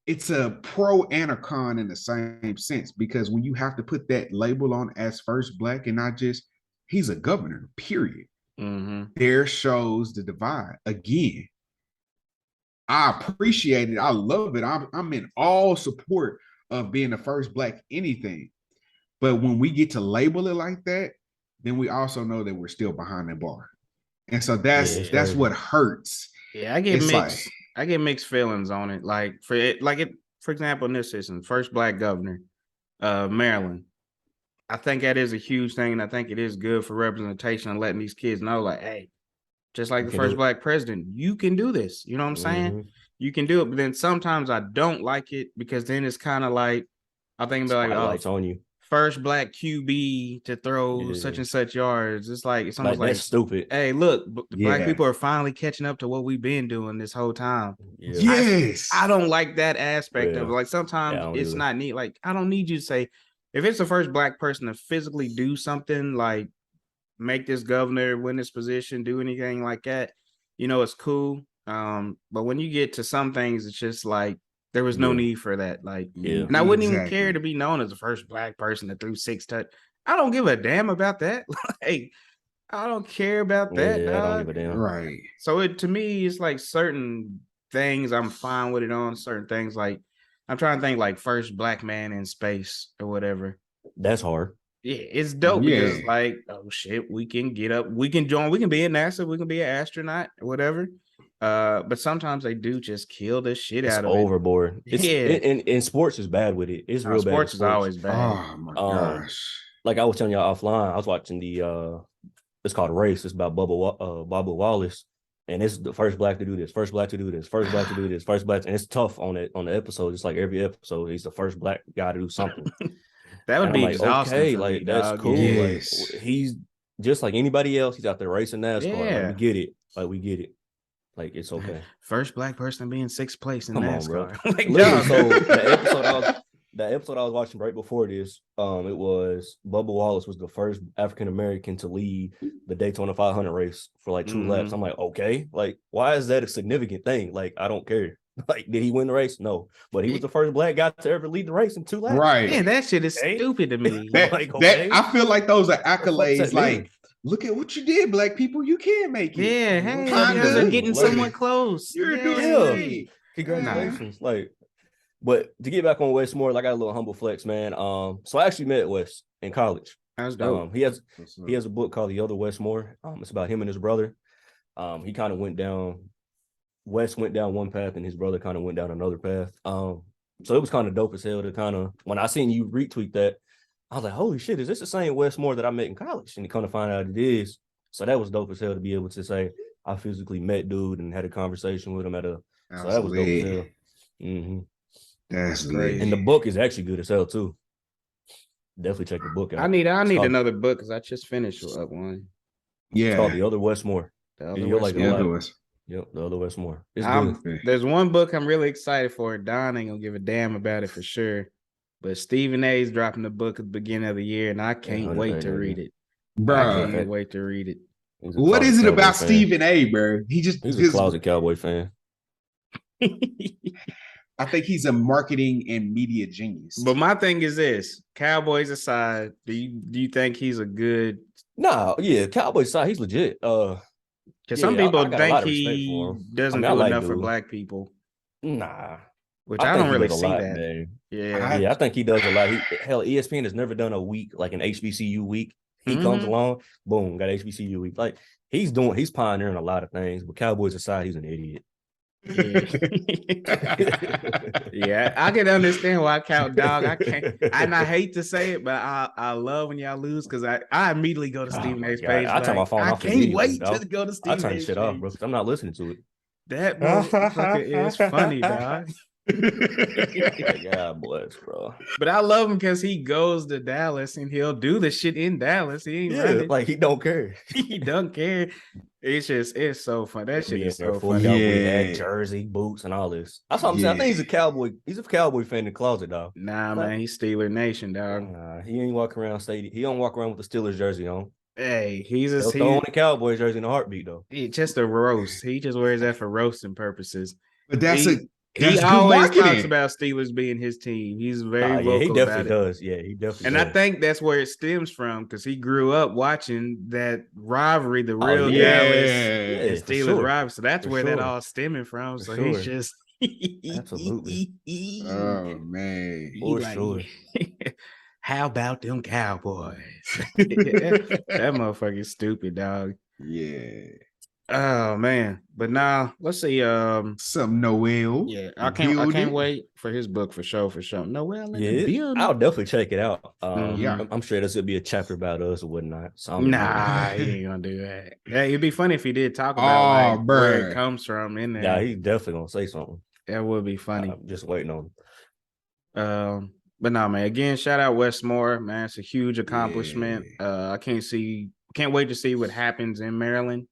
it's a pro and a con in the same sense, because when you have to put that label on as first black and not just he's a governor, period. There shows the divide again. I appreciate it. I love it. I'm in all support of being the first black anything. But when we get to label it like that, then we also know that we're still behind the bar. And so that's what hurts. Yeah, I get mixed feelings on it. For example, in this instance, first black governor of Maryland. I think that is a huge thing, and I think it is good for representation and letting these kids know, like, hey, just like the first black president, you can do this. You know what I'm saying? You can do it. But then sometimes I don't like it, because then it's kind of like, I think about like, on you. First black QB to throw such and such yards. It's almost like that's stupid. Hey, look, the black people are finally catching up to what we've been doing this whole time. Yes. I don't like that aspect of it. Like, sometimes it's not neat. Like, I don't need you to say, if it's the first black person to physically do something, like make this governor win this position, do anything like that, it's cool. But when you get to some things, it's just like, there was no need for that. Like, and I wouldn't even care to be known as the first black person that threw 6 touchdowns. I don't give a damn about that. Like, I don't care about that. I don't give a damn. Right. So to me, it's like certain things I'm fine with it on. Certain things, like, I'm trying to think, like first black man in space or whatever. That's hard. Yeah, it's dope because, like, oh shit, we can get up, we can join, we can be in NASA, we can be an astronaut or whatever. But sometimes they do just kill the shit out of overboard. it. And sports is bad with it. It's real bad. Sports is always bad. Oh my gosh. Like I was telling y'all offline, I was watching it's called Race. It's about Bubba Wallace. And it's the first black to do this, first black to do this, first black to do this, first black. And it's tough on the episode. It's like every episode, he's the first black guy to do something. That would be exhausting. Okay, like that's cool. Yes. Like, he's just like anybody else. He's out there racing NASCAR. Yeah. Like, we get it. Like, we get it. Like, it's okay. First black person being 6th place in NASCAR. On, like, so the episode I was watching right before this, it was Bubba Wallace was the first African American to lead the Daytona 500 race for like 2 laps. I'm like, okay, like, why is that a significant thing? Like, I don't care. Like, did he win the race? No, but he was the first black guy to ever lead the race in 2 laps. Right. Man, that shit is stupid to me. I feel like those are accolades. Like, look at what you did, black people. You can make it. Yeah, hey, you're getting somewhat close. You're doing great. Congratulations. Like, but to get back on Westmore, like, I got a little humble flex, man. So I actually met Wes in college. That's dope. He has a book called The Other Westmore. It's about him and his brother. He kind of went down. Wes went down one path, and his brother kind of went down another path. So it was kind of dope as hell to kind of, when I seen you retweet that, I was like, holy shit, is this the same Westmore that I met in college? And to kind of find out it is. So that was dope as hell to be able to say I physically met dude and had a conversation with him at a. So that was dope as hell. Mm-hmm. That's great. And the book is actually good as hell too. Definitely check the book out. I need another book because I just finished one. Yeah, it's called The Other Westmore. The Other Westmore. Yep, The Other Westmore. It's good. There's one book I'm really excited for. Don ain't gonna give a damn about it for sure. But Stephen A.'s dropping the book at the beginning of the year, and I can't wait to read it. Bro, I can't wait to read it. What is it about Stephen A, bro? He's a closet Cowboy fan. I think he's a marketing and media genius. But my thing is this: Cowboys aside, do you think he's a good? No, yeah, Cowboys aside, he's legit. Because some people think he doesn't do enough for black people. Nah, which I don't really see that. Man. Yeah, I think he does a lot. Hell, ESPN has never done a week like an HBCU week. He comes along, boom, got HBCU week. Like he's pioneering a lot of things. But Cowboys aside, he's an idiot. Yeah, I can understand why I count dog. I can't, and I hate to say it, but I love when y'all lose because I immediately go to Stephen A's page. I turn my phone off. I can't wait to go to Stephen A's. I turn shit off, bro, because I'm not listening to it. That motherfucker is funny, dog. God bless, bro. But I love him because he goes to Dallas and he'll do the shit in Dallas. He ain't running. Like he don't care. He don't care. It's so fun. That shit is so funny. Yeah, jersey, boots, and all this. That's what I'm saying. I think he's a Cowboy. He's a Cowboy fan in the closet, dog. Nah, man, he's Steeler Nation, dog. He ain't walking around He don't walk around with the Steelers jersey on. Hey, he'll throw on the Cowboys jersey in a heartbeat, though. Just a roast. He just wears that for roasting purposes. But he always talks about Steelers being his team. He's very vocal he definitely about it. Does. Yeah, he definitely and does. I think that's where it stems from because he grew up watching that rivalry, the real Dallas and Steelers rivalry. So that's where that all stemming from. So he's just absolutely. Oh man, for sure. How about them Cowboys? that motherfucker's stupid, dog. Yeah. Oh man, but now let's see. Some Noel. Yeah, I can't wait for his book for sure. Noel. I'll definitely check it out. I'm sure there's gonna be a chapter about us or whatnot. So nah, he ain't gonna do that. Yeah, it'd be funny if he did talk about where it comes from in there. Yeah, he's definitely gonna say something. That would be funny. I'm just waiting on him. But no, man. Again, shout out Westmore, man. It's a huge accomplishment. I can't wait to see what happens in Maryland.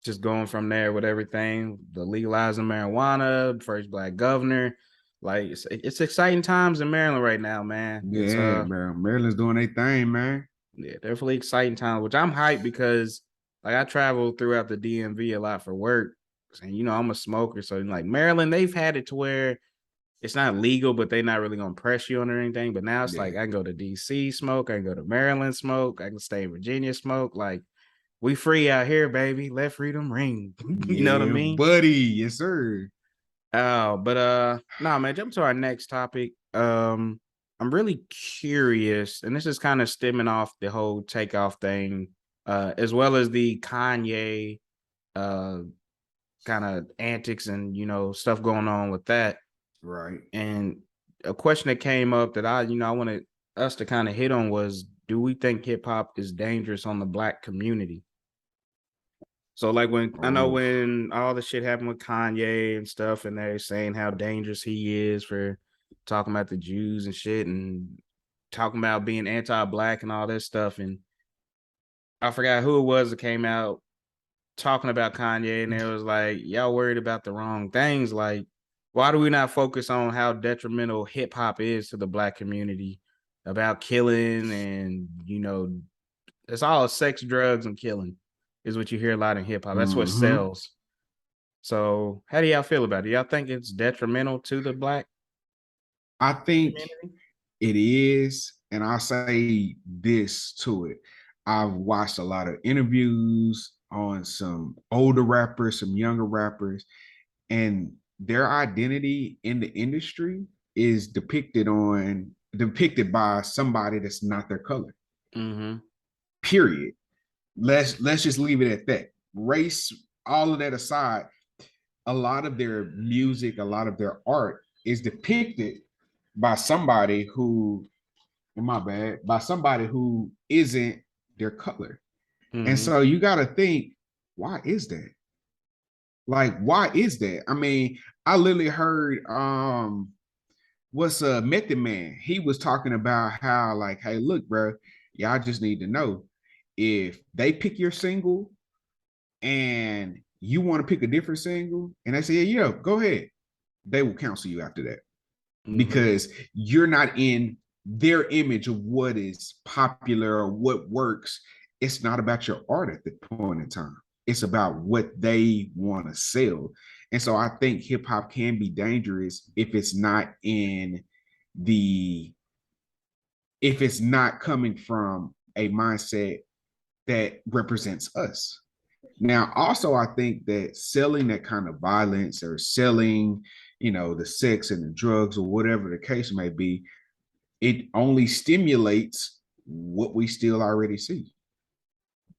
Just going from there with everything, the legalizing marijuana, first black governor, like it's exciting times in Maryland right now, man. Yeah, man. Maryland's doing their thing, man. Yeah, definitely exciting times, which I'm hyped because like I travel throughout the DMV a lot for work, and I'm a smoker, so like Maryland, they've had it to where it's not legal, but they're not really gonna press you on or anything. But now it's like I can go to DC smoke, I can go to Maryland smoke, I can stay in Virginia smoke, like. We free out here, baby. Let freedom ring. You know what I mean? Buddy, yes, sir. But man, jump to our next topic. I'm really curious, and this is kind of stemming off the whole takeoff thing, as well as the Kanye kind of antics and stuff going on with that. Right. And a question that came up that I wanted us to kind of hit on was, do we think hip hop is dangerous on the black community? So like when all the shit happened with Kanye and stuff, and they're saying how dangerous he is for talking about the Jews and shit and talking about being anti-black and all this stuff. And I forgot who it was that came out talking about Kanye, and it was like, y'all worried about the wrong things. Like, why do we not focus on how detrimental hip hop is to the black community about killing and, it's all sex, drugs, and killing. Is what you hear a lot in hip hop. That's what sells. So how do y'all feel about it? Y'all think it's detrimental to the black? I think it is. And I'll say this to it. I've watched a lot of interviews on some older rappers, some younger rappers, and their identity in the industry is depicted by somebody that's not their color. Period. Let's just leave it at that. Race, all of that aside, a lot of their music, a lot of their art is depicted by somebody who, by somebody who isn't their color. And so you got to think, why is that? Like, why is that? I mean, I literally heard, Method Man? He was talking about how, like, hey, look, bro, y'all just need to know, if they pick your single and you want to pick a different single and they say, yeah, go ahead, they will cancel you after that because you're not in their image of what is popular or what works. It's not about your art at that point in time. It's about what they want to sell. And so I think hip hop can be dangerous if it's not coming from a mindset that represents us. Now, also, I think that selling that kind of violence or selling, the sex and the drugs or whatever the case may be, it only stimulates what we still already see.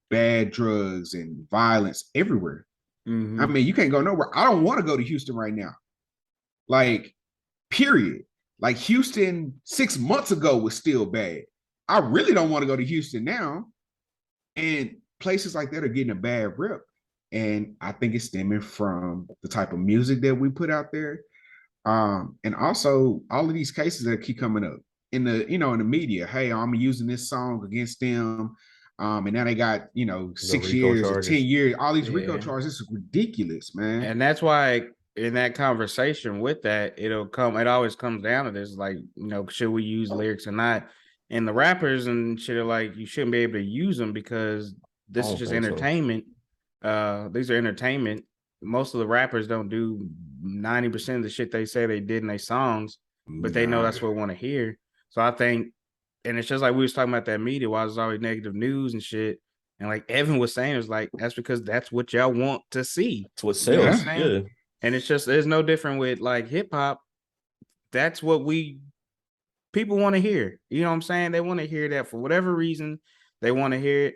Bad drugs and violence everywhere. I mean, you can't go nowhere. I don't want to go to Houston right now. Like, period. Like, Houston 6 months ago was still bad. I really don't want to go to Houston now. And places like that are getting a bad rep. And I think it's stemming from the type of music that we put out there. And also all of these cases that keep coming up in the, in the media. Hey, I'm using this song against them. And now they got, 6 years or 10 years, all these RICO charges. This is ridiculous, man. And that's why in that conversation with that, it always comes down to this, like, should we use lyrics or not? And the rappers and shit are like, you shouldn't be able to use them because this is just entertainment. These are entertainment. Most of the rappers don't do 90% of the shit they say they did in their songs, but they know that's what we want to hear. So I think, and it's just like we was talking about that media, why there's always negative news and shit. And like Evan was saying, it's like, that's because that's what y'all want to see. It's what sells. Yeah. And it's just, there's no different with like hip hop. That's what people want to hear. You know what I'm saying? They want to hear that for whatever reason. They want to hear it.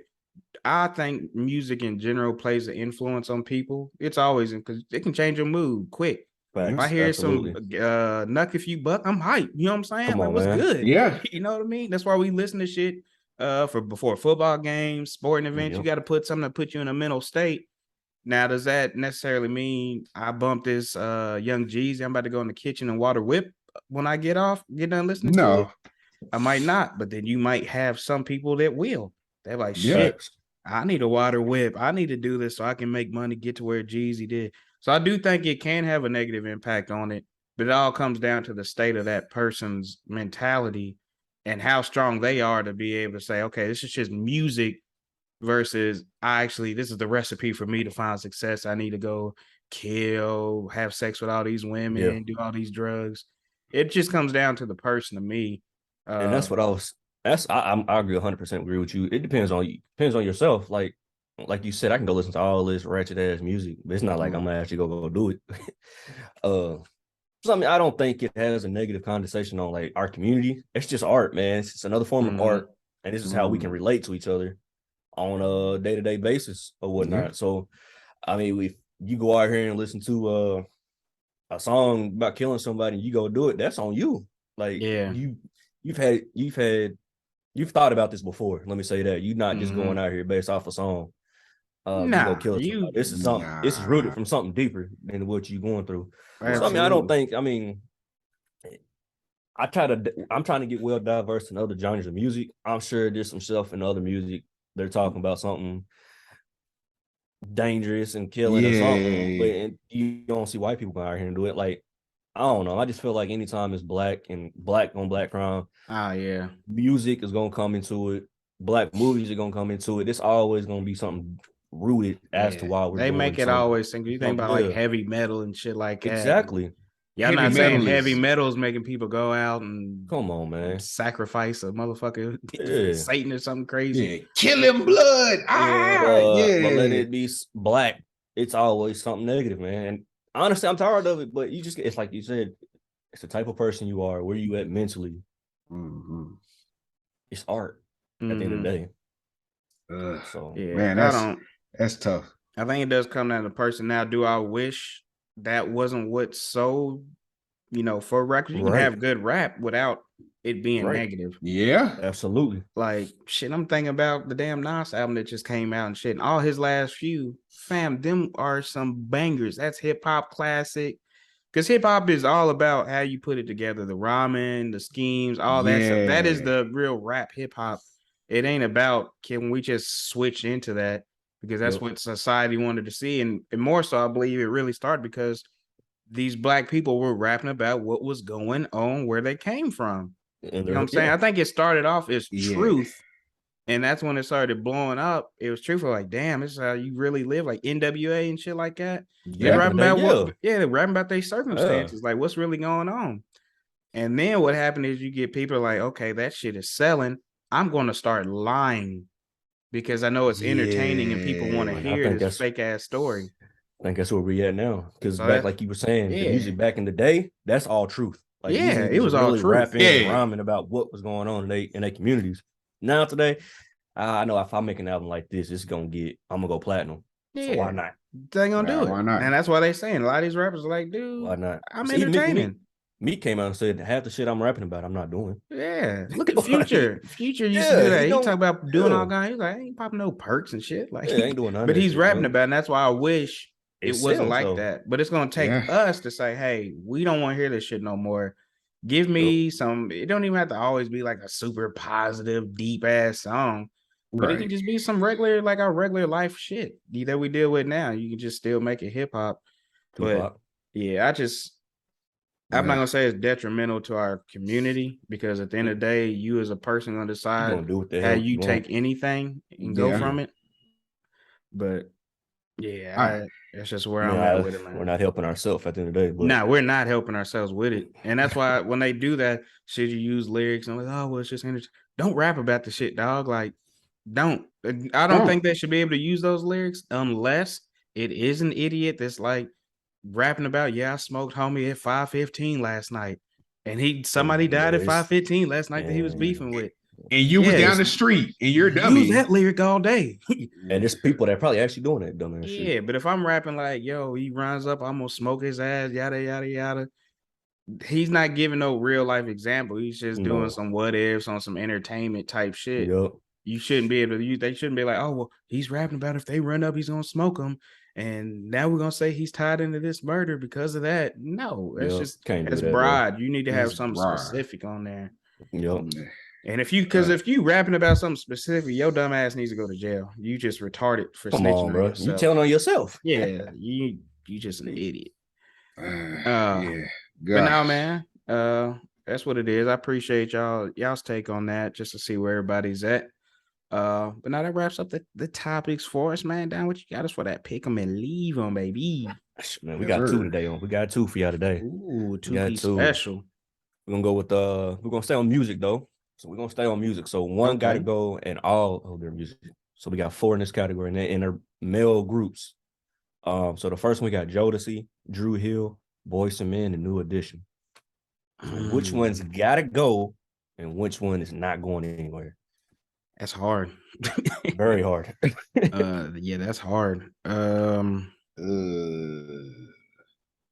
I think music in general plays an influence on people. It's always, because it can change your mood quick. Facts, if I hear absolutely. some Knuck If You Buck, I'm hyped. You know what I'm saying? Come like, on, what's man. good? Yeah. You know what I mean? That's why we listen to shit before football games, sporting events. Yep. You got to put something to put you in a mental state. Now, does that necessarily mean I bump this Young Jeezy? I'm about to go in the kitchen and water whip when I get done listening to it? I might not, but then you might have some people that will. They're like, shit, I need a water whip. I need to do this so I can make money, get to where Jeezy did. So I do think it can have a negative impact on it, but it all comes down to the state of that person's mentality and how strong they are to be able to say, okay, this is just music versus this is the recipe for me to find success. I need to go kill, have sex with all these women, do all these drugs. It just comes down to the person to me. And that's what I agree 100% agree with you. It depends on yourself. Like you said, I can go listen to all this ratchet ass music, but it's not like I'm gonna actually go do it. So I mean, I don't think it has a negative connotation on like our community. It's just art, man. It's just another form of art, and this is how we can relate to each other on a day-to-day basis or whatnot. So I mean, if you go out here and listen to a song about killing somebody and you go do it, that's on you. Like you've thought about this before. Let me say that. You're not just going out here based off a song. You go kill somebody. This is something. This is rooted from something deeper than what you're going through. Absolutely. So I mean, I don't think. I mean, I'm trying to get well diverse in other genres of music. I'm sure there's some stuff in other music they're talking about something dangerous and killing or something, but you don't see white people go out here and do it. Like, I don't know. I just feel like anytime it's black on black crime, music is gonna come into it. Black movies are gonna come into it. It's always gonna be something rooted as to why they make it always think. You think about like heavy metal and shit like that. Exactly. Yeah, I'm not saying heavy metal is making people go out and come on, man, sacrifice a motherfucker Satan or something crazy. Kill him blood. But let it be black. It's always something negative, man. And honestly, I'm tired of it. But it's like you said, it's the type of person you are. Where you at mentally? It's art at the end of the day. So man, that's tough. I think it does come down to the person. Now, do I wish that wasn't what sold, for records? You can have good rap without it being negative. Yeah, absolutely. Like, shit, I'm thinking about the damn Nas album that just came out and shit. And all his last few, fam, them are some bangers. That's hip hop classic. Because hip hop is all about how you put it together, the rhyming, the schemes, all that stuff. That is the real rap hip hop. It ain't about, can we just switch into that? Because that's what society wanted to see. And more so, I believe it really started because these black people were rapping about what was going on, where they came from. You know what I'm saying? I think it started off as truth. And that's when it started blowing up. It was truthful, like, damn, this is how you really live, like NWA and shit like that. They're rapping about they're rapping about their circumstances, like what's really going on. And then what happened is you get people like, okay, that shit is selling. I'm going to start lying because I know it's entertaining and people want to hear this fake ass story. I think that's where we're at now. Because back, like you were saying, the music back in the day, that's all truth. Like, it was really all truth. Rapping and rhyming about what was going on in their communities. Now today, I know if I make an album like this, I'm gonna go platinum. So why not? They gonna do it. Why not? And that's why they saying a lot of these rappers are like, dude, why not? I'm entertaining. Meek came out and said half the shit I'm rapping about, I'm not doing. Yeah, look at Future. Future used to do that. He talk about doing all kinds. He's like, I ain't popping no perks and shit. Like, I ain't doing nothing. But he's rapping about it, and that's why I wish it wasn't like that. But it's gonna take us to say, hey, we don't want to hear this shit no more. Give me some. It don't even have to always be like a super positive, deep ass song. But it can just be some regular, like our regular life shit that we deal with now. You can just still make it hip hop. But yeah, I'm not gonna say it's detrimental to our community because at the end of the day, you as a person gonna decide how you take anything and go from it. But that's just where I'm at with it, man. We're not helping ourselves at the end of the day. Nah, we're not helping ourselves with it. And that's why when they do that, should you use lyrics and like, oh, well, it's just energy. Don't rap about the shit, dog. Like, don't. I don't think they should be able to use those lyrics unless it is an idiot that's like rapping about, I smoked homie at 5:15 last night. And somebody died at 5:15 last night that he was beefing with. And you was down the street and you're dummy. Use that lyric all day. And there's people that probably actually doing that dumbass shit. Yeah, but if I'm rapping like, yo, he runs up, I'm gonna smoke his ass, yada yada yada. He's not giving no real life example. He's just doing some what ifs on some entertainment type shit. Yep. You shouldn't be able to use. They shouldn't be like, oh well, he's rapping about if they run up, he's gonna smoke them, and now we're gonna say he's tied into this murder because of that. No, that's that's broad. You need to have something specific on there. Yep. And if you rapping about something specific, your dumb ass needs to go to jail. You just retarded for snitching on yourself. You telling on yourself. Yeah, you just an idiot. But now, man, that's what it is. I appreciate y'all's take on that, just to see where everybody's at. But now that wraps up the topics for us, man. Down what you got us for that pick 'em and leave 'em, baby. Man, we got two today. We got two for y'all today. Ooh, two special. We're gonna go with we're gonna stay on music though. So we're gonna stay on music. So one got to go in all of their music. So we got four in this category, and they're in their male groups. So the first one we got Jodeci, Drew Hill, Boyz II Men, and New Edition. So which one's gotta go, and which one is not going anywhere? That's hard. Very hard. Yeah, that's hard. So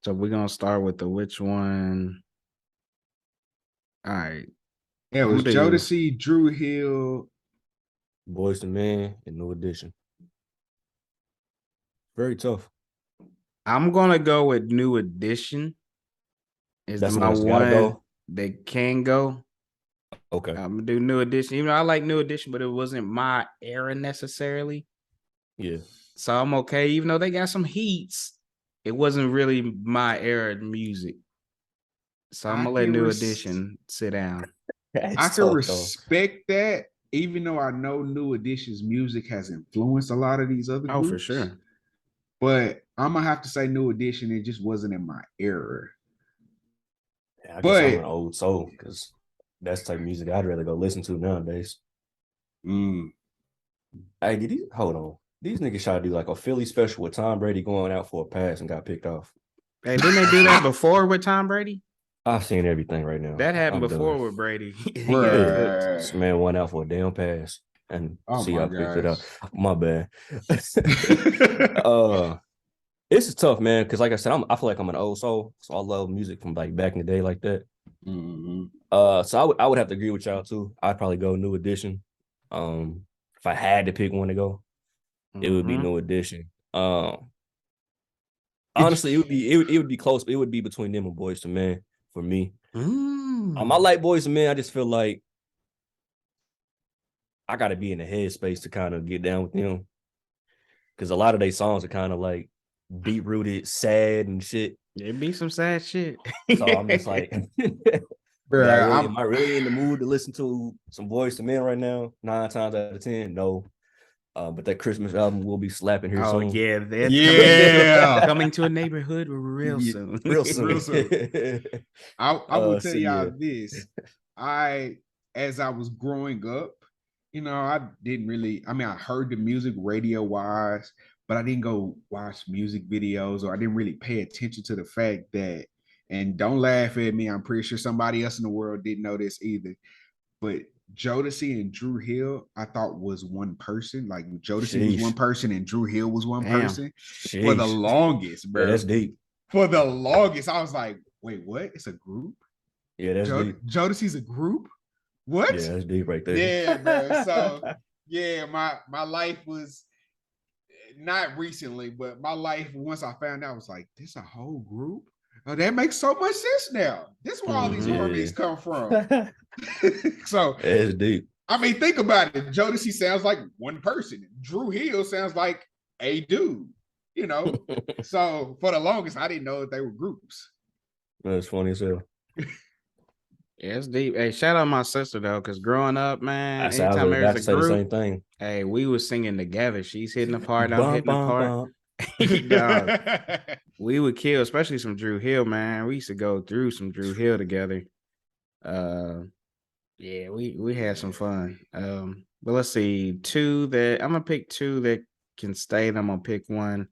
we're gonna start with the which one. All right. Yeah, it was Jodeci, Drew Hill, Boyz II Men, and New Edition. Very tough. I'm gonna go with New Edition. That's my one that can go. Okay. I'm gonna do New Edition. Even though I like New Edition, but it wasn't my era necessarily. Yeah. So I'm okay. Even though they got some heats, it wasn't really my era of music. So I'm gonna let New Edition sit down. I can respect that, even though I know New Edition's music has influenced a lot of these other groups. Oh, for sure. But I'm gonna have to say New Edition, it just wasn't in my era. Yeah, I guess I'm an old soul because that's the type of music I'd rather go listen to nowadays. Hey, hold on. These niggas try to do like a Philly special with Tom Brady going out for a pass and got picked off. Hey, didn't they do that before with Tom Brady? I've seen everything right now. That happened before with Brady. This man went out for a damn pass and see how picked it up. My bad. This is tough, man, because like I said, I feel like I'm an old soul, so I love music from like back in the day like that. So I would have to agree with y'all too. I'd probably go New Edition. If I had to pick one to go, it would be New Edition. Honestly, it would be close, but it would be between them and Boyz II Men for me. I like Boyz II Men. I just feel like I got to be in the headspace to kind of get down with them, because a lot of their songs are kind of like deep rooted, sad and shit. It'd be some sad shit. So I'm just like, But am I really in the mood to listen to some Boyz II Men right now? 9 times out of 10, no. But that Christmas album will be slapping here soon. Yeah, coming to a neighborhood real soon. Real soon. I will tell y'all this. As I was growing up, I didn't really, I heard the music radio wise, but I didn't go watch music videos, or I didn't really pay attention to the fact that, and don't laugh at me, I'm pretty sure somebody else in the world didn't know this either, but Jodeci and Drew Hill, I thought was one person. Like Jodeci was one person and Drew Hill was one person. For the longest, bro. Yeah, that's deep. For the longest, I was like, wait, what? It's a group? Yeah, that's deep. Jodeci's a group? What? Yeah, that's deep right there. Yeah, bro. So, yeah, my life was not recently, but my life, once I found out, was like, this a whole group? Oh, that makes so much sense now. This is where all these armies come from. So it's deep. Think about it. Jodeci sounds like one person. Drew Hill sounds like a dude. So for the longest, I didn't know that they were groups. That's funny as hell. Yeah, it's deep. Hey, shout out my sister though, because growing up, man, anytime there's a group, the same thing. Hey, we was singing together. She's hitting the part, I'm hitting the part. Dog, we would kill, especially some Drew Hill, man. We used to go through some Drew Hill together. Yeah, we had some fun. But let's see, I'm gonna pick two that can stay. And I'm gonna pick one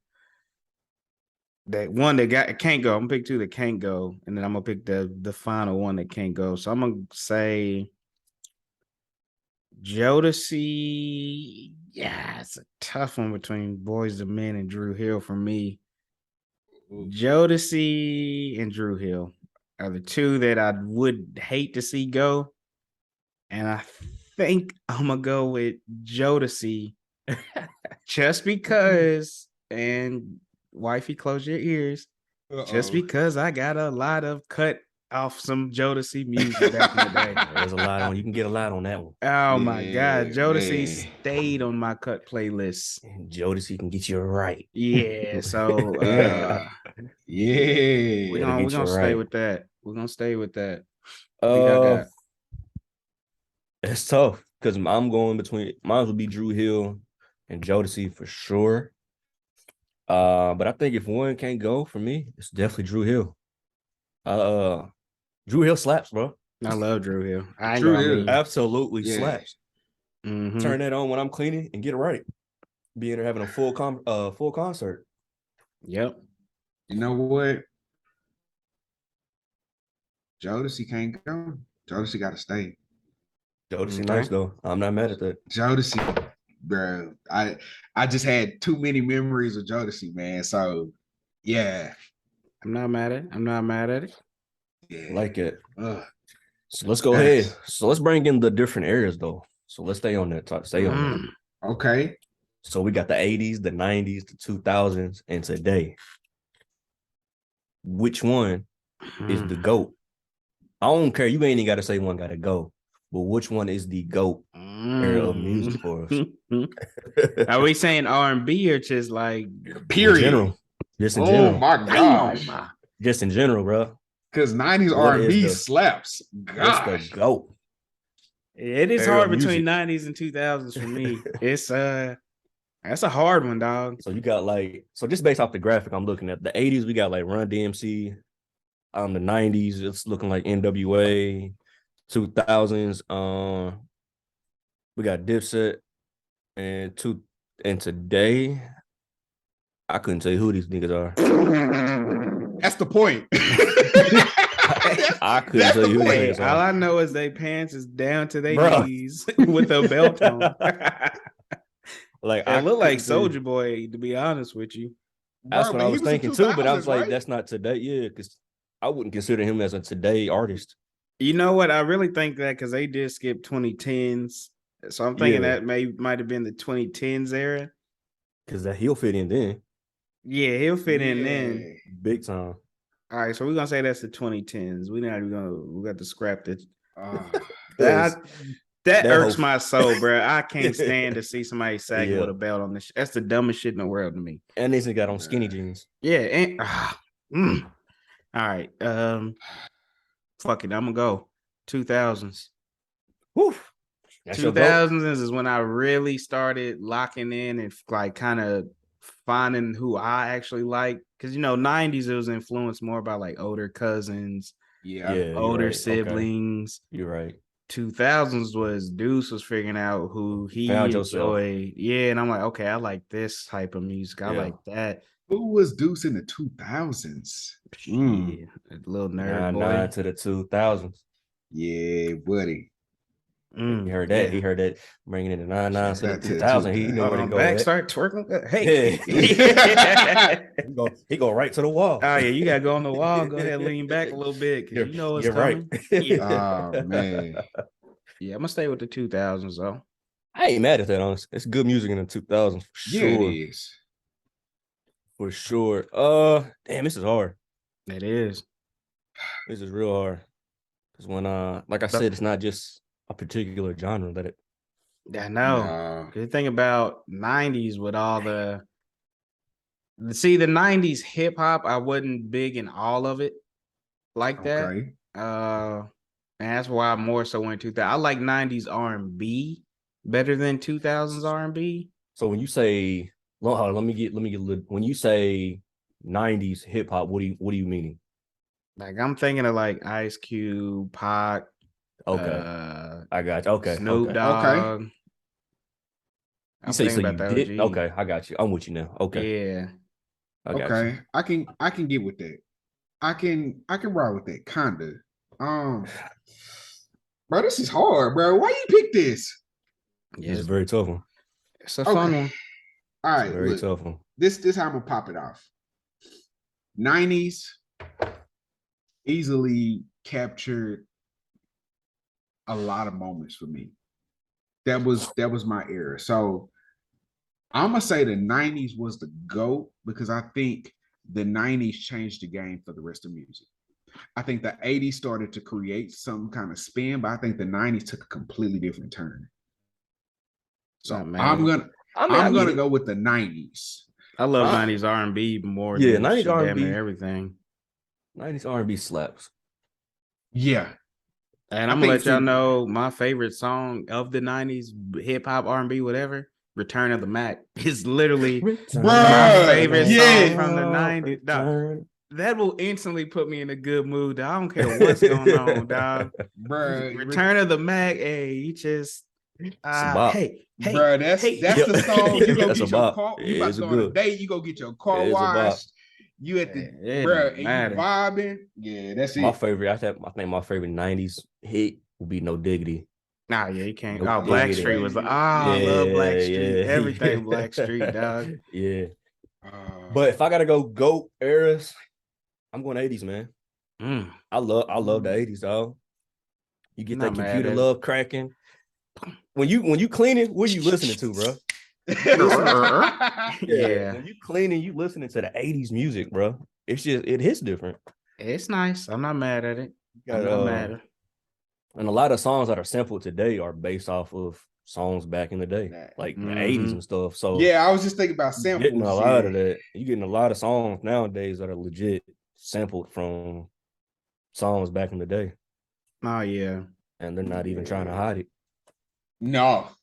that can't go. I'm gonna pick two that can't go, and then I'm gonna pick the final one that can't go. So I'm gonna say Jodeci. Yeah, it's a tough one between Boyz II Men and Drew Hill for me. Jodeci and Drew Hill are the two that I would hate to see go. And I think I'm going to go with Jodeci just because, and wifey, close your ears, just because I got a lot of cut off some Jodeci music back in the day. There's a lot on. You can get a lot on that one. Oh my God, Jodeci stayed on my cut playlist. Jodeci can get you right. Yeah, so yeah, we're gonna stay with that. We're gonna stay with that. It's tough because I'm going between. Mine would be Drew Hill and Jodeci for sure. But I think if one can't go for me, it's definitely Drew Hill. Drew Hill slaps, bro. I love Drew Hill. Drew Hill absolutely slaps. Mm-hmm. Turn that on when I'm cleaning and get it right. Being there having a full concert. Yep. You know what? Jodeci can't go. Jodeci got to stay. Jodeci nice though. I'm not mad at that. Jodeci, bro. I just had too many memories of Jodeci, man. So yeah. I'm not mad at it. Yeah. Like it. So let's go ahead. So let's bring in the different areas though. So let's stay on that. Stay on that. Okay. So we got the 80s, the 90s, the 2000s, and today. Which one is the GOAT? I don't care. You ain't even got to say one got to go. But which one is the GOAT era of music for us? Are we saying R&B or just like period? In general. Just in general. Oh my gosh. Just in general, bro. Because 90s R&B slaps. Gosh. What's the GOAT? It is hard between 90s and 2000s for me. It's that's a hard one, dog. So you got just based off the graphic I'm looking at, the 80s we got like Run DMC. The 90s it's looking like NWA. 2000s, we got Dipset, and today, I couldn't tell you who these niggas are. That's the point. I couldn't tell you who these niggas are. All I know is they pants is down to their knees with a belt on. I look like Soulja Boy, to be honest with you. That's what I was thinking too, but I was like, that's not today. Yeah, because I wouldn't consider him as a today artist. You know what? I really think that because they did skip 2010s. So I'm thinking that might have been the 2010s era. Because he'll fit in then. Yeah, he'll fit in then. Big time. All right, so we're going to say that's the 2010s. We got to scrap it. That irks my soul, bro. I can't stand to see somebody sagging with a belt on this. That's the dumbest shit in the world to me. And they got on skinny jeans. Yeah. All right. Fuck it. I'm gonna go. 2000s. Woo. 2000s is when I really started locking in and like kind of finding who I actually like. Because 90s it was influenced more by like older cousins, older siblings. Okay. You're right. 2000s was Deuce was figuring out who he enjoyed. Yeah, and I'm like, okay, I like this type of music. I like that. Who was Deuce in the 2000s? Yeah, a little nerd boy. 9 to the 2000s. Yeah, buddy. He heard that. Yeah. He heard that bringing in the 99 to the 2000. He knew where to go. Back, start twerking. Hey, he go right to the wall. Oh yeah, you gotta go on the wall. Go ahead, lean back a little bit because you know it's coming. Right. Yeah. Oh man. Yeah, I'm gonna stay with the 2000s though. I ain't mad at that. Honestly, it's good music in the 2000s for sure. Yeah, it is. For sure. Damn, this is hard. It is. This is real hard. Because when like I said, it's not just a particular genre that it. I know. The thing about 90s with all the 90s hip hop, I wasn't big in all of it like that. And that's why I more so went 2000. I like 90s R&B better than 2000s R&B. So when you say, let me get when you say 90s hip hop, what do you meaning? Like I'm thinking of like Ice Cube, Pac. Okay, I got you. Okay, Snoop Dogg. Okay. You say so you did? Okay, I got you. I'm with you now. Okay. Yeah. I got you. I can get with that. I can ride with that kinda. Bro, this is hard, bro. Why you pick this? Yeah, it's a very tough one. It's a fun one. All right, very tough one. This how I'm gonna pop it off. 90s easily captured a lot of moments for me. That was my era. So I'm gonna say the 90s was the GOAT because I think the 90s changed the game for the rest of music. I think the 80s started to create some kind of spin, but I think the 90s took a completely different turn. So I'm gonna go with the 90s. I love 90s R&B more than 90s R&B everything. 90s R&B slaps. Yeah. And I'm gonna let y'all know my favorite song of the 90s, hip hop, R&B, whatever. Return of the Mac is literally my favorite song from the 90s. Dog, that will instantly put me in a good mood. Dog. I don't care what's going on, dog. Bro, Return of the Mac, hey, you just hey, bro, that's the song. You go get your car. You about to go on a date. You go get your car washed. You at the bro, and you vibing. Yeah, that's it. My favorite. I think my favorite 90s hit would be No Diggity. Nah, yeah, you can't. No, Blackstreet was like, I love Blackstreet. Everything Blackstreet, dog. Yeah. But if I gotta go GOAT eras, I'm going 80s, man. I love the 80s, dog. You get that computer love cracking. When you cleaning, what are you listening to, bro? Yeah. When you cleaning, you listening to the 80s music, bro. It's just it hits different. It's nice. I'm not mad at it. I'm not mad at it. And a lot of songs that are sampled today are based off of songs back in the day, like the 80s and stuff. So yeah, I was just thinking about samples. Getting a lot of that. You're getting a lot of songs nowadays that are legit sampled from songs back in the day. Oh yeah. And they're not even trying to hide it. Not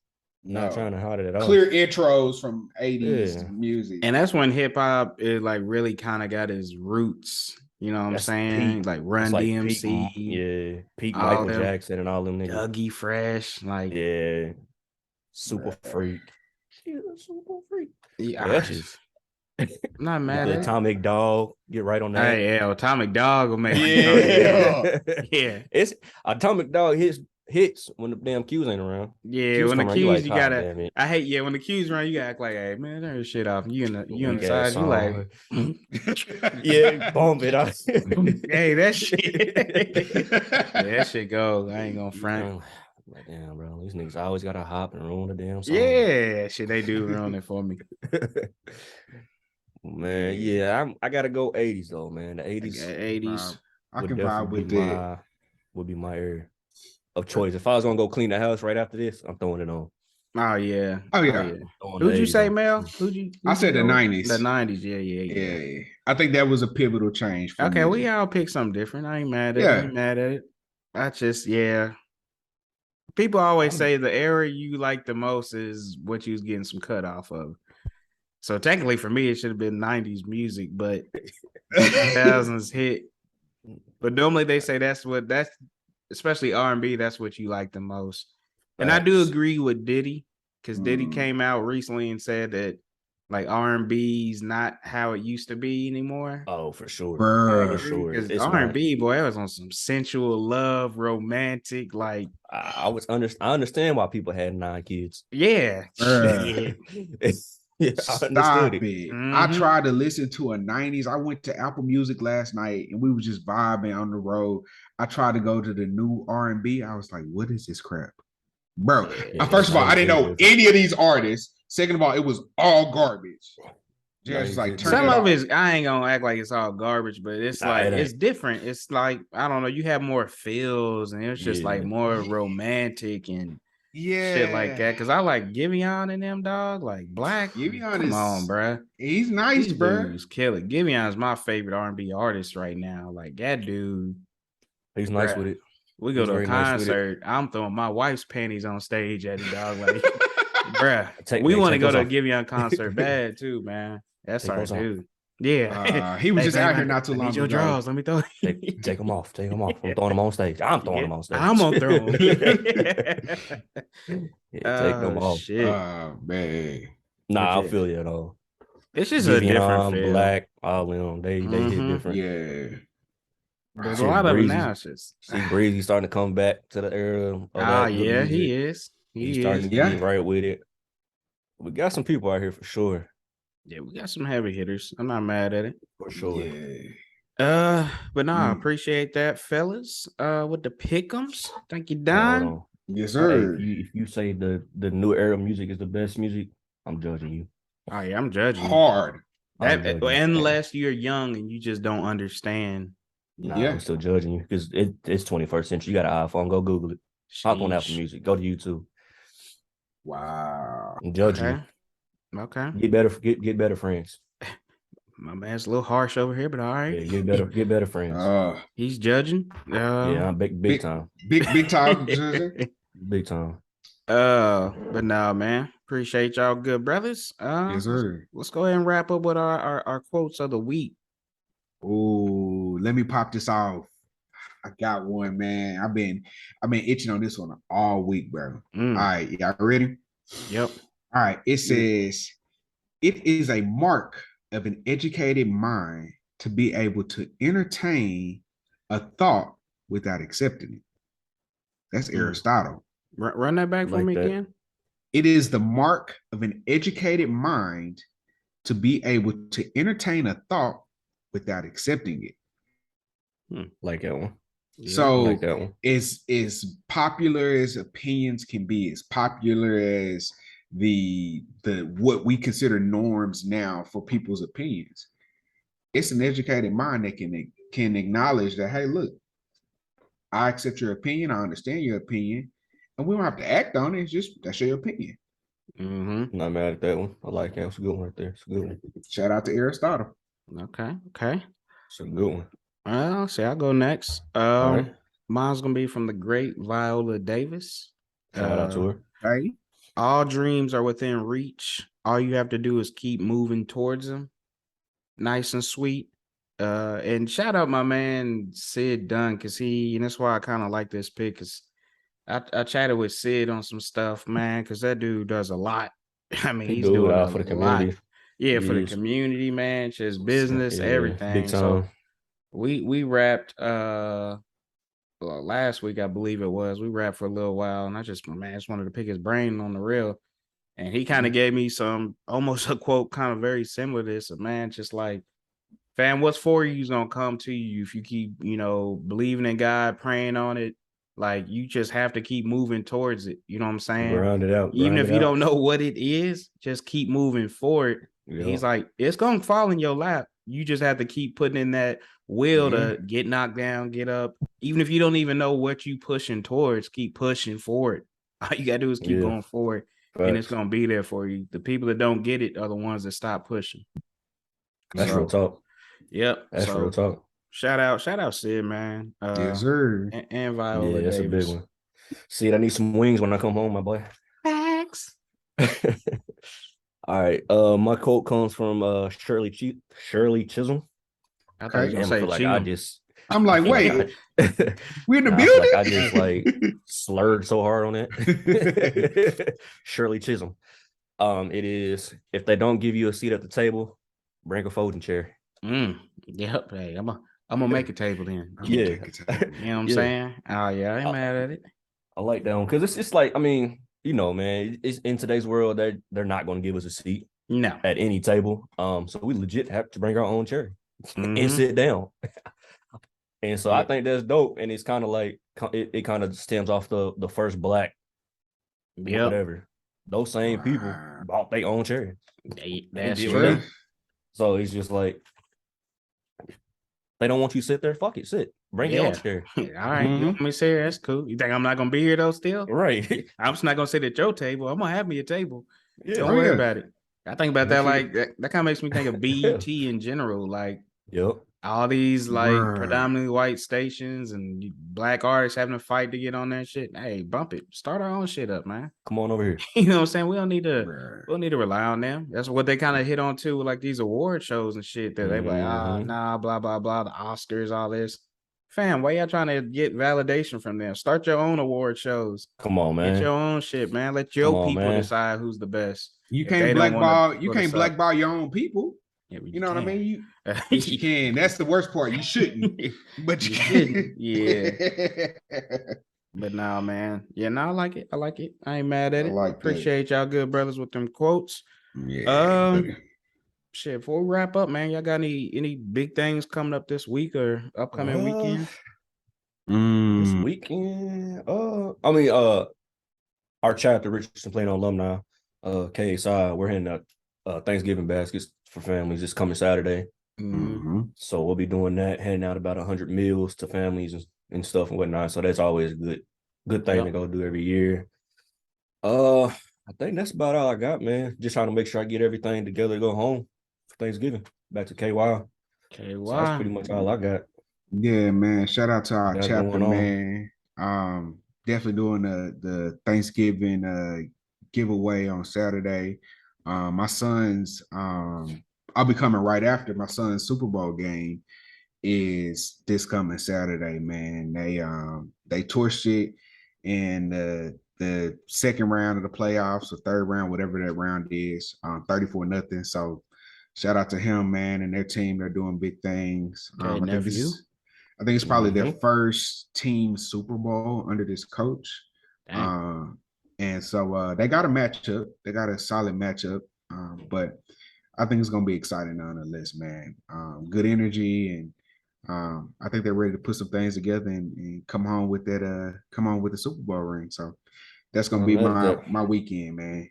trying to hide it at all. Clear intros from 80s music. And that's when hip hop is like really kind of got its roots. You know what I'm saying? Like Run DMC. Peak Michael Jackson and all them niggas. Dougie Fresh. Like Super Freak. She's a super freak. Yeah. I'm not mad at it. Atomic Dog. Get right on that. Hey, Atomic Dog will make yeah. It's Atomic Dog hits when the damn Q's ain't around. Yeah, when the Q's you gotta. I hate when the Q's around, you gotta act like, hey man, turn your shit off. You in the side, you like, bomb it out. Hey, that shit. That shit goes. I ain't gonna front. Like, damn, bro, these niggas always gotta hop and ruin the damn song. Yeah, shit, they do ruin it for me. Man, yeah, I gotta go 80s though, man. The 80s. I can vibe with that. Would be my area of choice. If I was gonna go clean the house right after this, I'm throwing it on. Oh yeah. Who'd you say, Mel? I said the 90s. The 90s, yeah. I think that was a pivotal change for me. music. We all pick something different. I ain't mad at it. Yeah. People always say the era you like the most is what you was getting some cut off of. So technically for me, it should have been 90s music, but 2000s hit. But normally they say that's especially R&B, that's what you like the most. And I do agree with Diddy, because Diddy came out recently and said that like R&B's not how it used to be anymore. Oh, for sure. For sure. Because R&B, boy, it was on some sensual love, romantic, like I understand why people had 9 kids. Yeah. Yeah, Stop it. Mm-hmm. I tried to listen to a 90s. I went to Apple Music last night and we were just vibing on the road. I tried to go to the new R&B. I was like, what is this crap? Bro, first of all, I didn't know any of these artists. Second of all, it was all garbage. Just like some of it, I ain't gonna act like it's all garbage, but it's like it's different. It's like, I don't know, you have more feels and it's just like more romantic and shit like that. Cause I like Giveon and them, dog. Like Black. Giveon Come on, bro. He's nice, bro. He's killing. Giveon is my favorite R&B artist right now. Like that dude. He's nice with it. We go to a concert. I'm throwing my wife's panties on stage at the dog. Like, bruh, we want to go to a Giveon concert bad too, man. That's our dude. Yeah, he was just out here not too long ago. Your drawers, let me throw. Take them off. I'm throwing them on stage. I'm throwing them on stage. I'm gonna throw them. Take them off. Shit. Man. Nah, I feel you at all. It's just a different feel. Black, all of them. They hit different. Yeah. There's a lot of analysis. See Breezy starting to come back to the era. Yeah, he is. He's starting to get right with it. We got some people out here for sure. Yeah, we got some heavy hitters. I'm not mad at it. For sure. Yeah. But no, I appreciate that, fellas. With the pick'ems. Thank you, Don. Yes, sir. Hey, if you say the new era music is the best music, I'm judging you. Oh yeah, I'm judging hard. Unless you're young and you just don't understand. I'm still judging you because it's 21st century. You got an iPhone, go Google it. Hop on Apple Music, go to YouTube. Wow. I'm judging you. Okay. Get better friends. My man's a little harsh over here, but all right. Yeah, get better friends. He's judging. Yeah, I'm big time. Big time. Big time. But no, man. Appreciate y'all, good brothers. Yes, sir. Let's go ahead and wrap up with our quotes of the week. Oh, let me pop this off. I got one, man. I've been itching on this one all week, bro. All right, y'all ready? Yep. All right. It says, it is a mark of an educated mind to be able to entertain a thought without accepting it. That's Aristotle. Run that back for me again. It is the mark of an educated mind to be able to entertain a thought without accepting it. Like that one. So like that one. As popular as opinions can be, as popular as the what we consider norms now for people's opinions, it's an educated mind that can acknowledge that, hey, look, I accept your opinion, I understand your opinion, and we don't have to act on it. It's just that's your opinion. Not mad at that one. I like that. It's a good one right there. It's a good one. Shout out to Aristotle. Okay. It's a good one. I'll go next. Right. Mine's gonna be from the great Viola Davis. Shout out to her. Hey. All dreams are within reach. All you have to do is keep moving towards them. Nice and sweet. And shout out my man Sid Dunn, because and that's why I kind of like this pick, because I chatted with Sid on some stuff, man, because that dude does a lot. I mean, he's doing a for the community. lot. Yeah, for the community, man, just business, everything. Big time. So we wrapped last week, I believe it was. We wrapped for a little while, and I just wanted to pick his brain on the real. And he kind of gave me some almost a quote kind of very similar to this. Man, just like, fam, what's for you is gonna come to you if you keep, believing in God, praying on it. Like, you just have to keep moving towards it. You know what I'm saying? Round it out. Even if you don't know what it is, just keep moving forward. Yeah. He's like, it's gonna fall in your lap. You just have to keep putting in that will to get knocked down, get up. Even if you don't even know what you pushing towards, keep pushing forward. All you gotta do is keep going forward. Right. And it's gonna be there for you. The people that don't get it are the ones that stop pushing. That's real talk. Yep. That's real talk. Shout out Sid, man. Yes, sir. And Viola that's Davis. a big one. See, I need some wings when I come home, my boy. Facts. All right. My quote comes from Shirley Chisholm. I thought you Damn, were I feel gonna like I say just I'm like, wait, we in the I building? feel like I just like slurred so hard on that. Shirley Chisholm. It is, if they don't give you a seat at the table, bring a folding chair. Yep. Hey, I'm gonna make a table then. Yeah. You know what I'm saying? Oh yeah, I ain't mad at it. I like that one because it's just like, I mean, you know, man, it's in today's world, they're not going to give us a seat No. at any table. So we legit have to bring our own chair and sit down. And so I think that's dope. And it's kind of like it kind of stems off the first black whatever. Those same people bought their own chair. That's true. So it's just like, they don't want you to sit there. Fuck it, sit. Bring your own chair. All right, you want me to sit here? That's cool. You think I'm not gonna be here though? Still, right? I'm just not gonna sit at your table. I'm gonna have me a table. Yeah. Don't worry about it. I think about that like that kind of makes me think of BET in general. Like, all these like predominantly white stations and black artists having to fight to get on that shit. Hey, bump it. Start our own shit up, man. Come on over here. You know what I'm saying? We don't need to rely on them. That's what they kind of hit on too, with like these award shows and shit that they like, nah, blah, blah, blah, the Oscars, all this. Fam, why y'all trying to get validation from them? Start your own award shows. Come on, man. Get your own shit, man. Let your people decide who's the best. You can't blackball your own people. Yeah, you know what I mean? You can. That's the worst part. You shouldn't, but you can. Yeah. But nah, man. Yeah, no, I like it. I ain't mad at it. Appreciate y'all good brothers with them quotes. Yeah. Shit, before we wrap up, man, y'all got any big things coming up this week or upcoming weekend? This weekend? I mean, our chapter, Richardson Plano alumni, KSI, we're hitting Thanksgiving baskets for families this coming Saturday. So we'll be doing that, handing out about 100 meals to families and stuff and whatnot. So that's always a good thing to go do every year. I think that's about all I got, man. Just trying to make sure I get everything together to go home for Thanksgiving. Back to KY. So that's pretty much all I got. Yeah, man. Shout out to our chapter, man. Definitely doing the Thanksgiving giveaway on Saturday. My son's I'll be coming right after my son's Super Bowl game is this coming Saturday, man. They torched it in the second round of the playoffs or third round, whatever that round is, 34-0. So shout out to him, man, and their team. They're doing big things. I think it's probably their first team Super Bowl under this coach. And so they got a matchup. They got a solid matchup. But I think it's gonna be exciting nonetheless, man. Good energy, and I think they're ready to put some things together and come home with the Super Bowl ring. So that's gonna be my weekend, man.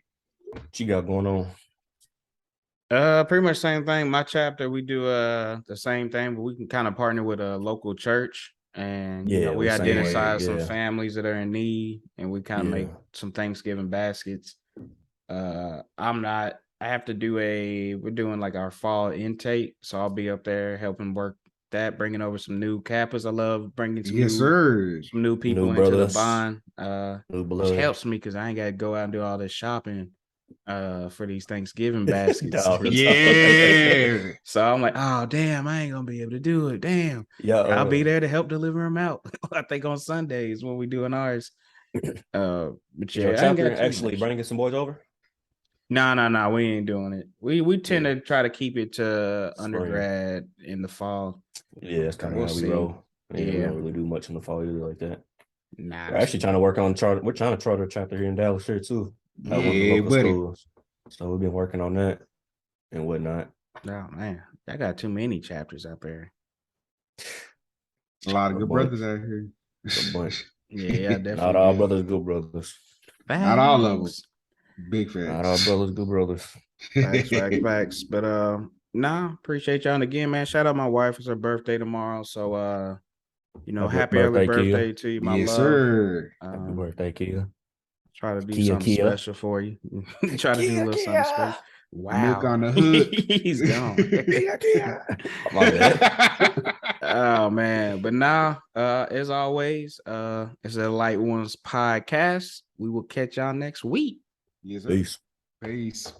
What you got going on? Pretty much same thing. My chapter, we do the same thing, but we can kind of partner with a local church, and you know, we identify some families that are in need, and we kind of make some Thanksgiving baskets. We're doing like our fall intake, so I'll be up there helping work that, bringing over some new Kappas. I love bringing some new people into the bond, which helps me because I ain't got to go out and do all this shopping for these Thanksgiving baskets. Yeah. So I'm like, oh damn, I ain't gonna be able to do it. Damn. Yeah, I'll be there to help deliver them out. I think on Sundays when we doing ours. But yeah, chapter actually bringing some boys over. No, we ain't doing it. We tend to try to keep it to undergrad in the fall. Yeah, that's kind of how we roll. We don't really do much in the fall either like that. Nah, we're actually trying to work on charter. We're trying to charter a chapter here in Dallas here too. At one of the local schools. So we've been working on that and whatnot. Oh man, I got too many chapters up there. A lot of good brothers out here. A bunch. Yeah, definitely. Not all brothers, good brothers. Thanks. Not all of them. Big facts. Not all brothers, good brothers. Facts. But appreciate y'all. And again, man, shout out my wife. It's her birthday tomorrow. So happy early birthday to you, my love. Sir. Happy birthday, Kia. Try to do something special for you. Try to do a little something special. Wow. Milk on the hood. He's gone. My bad. Oh man. But now, as always, it's a Light Ones podcast. We will catch y'all next week. Yes, sir. Peace. Peace.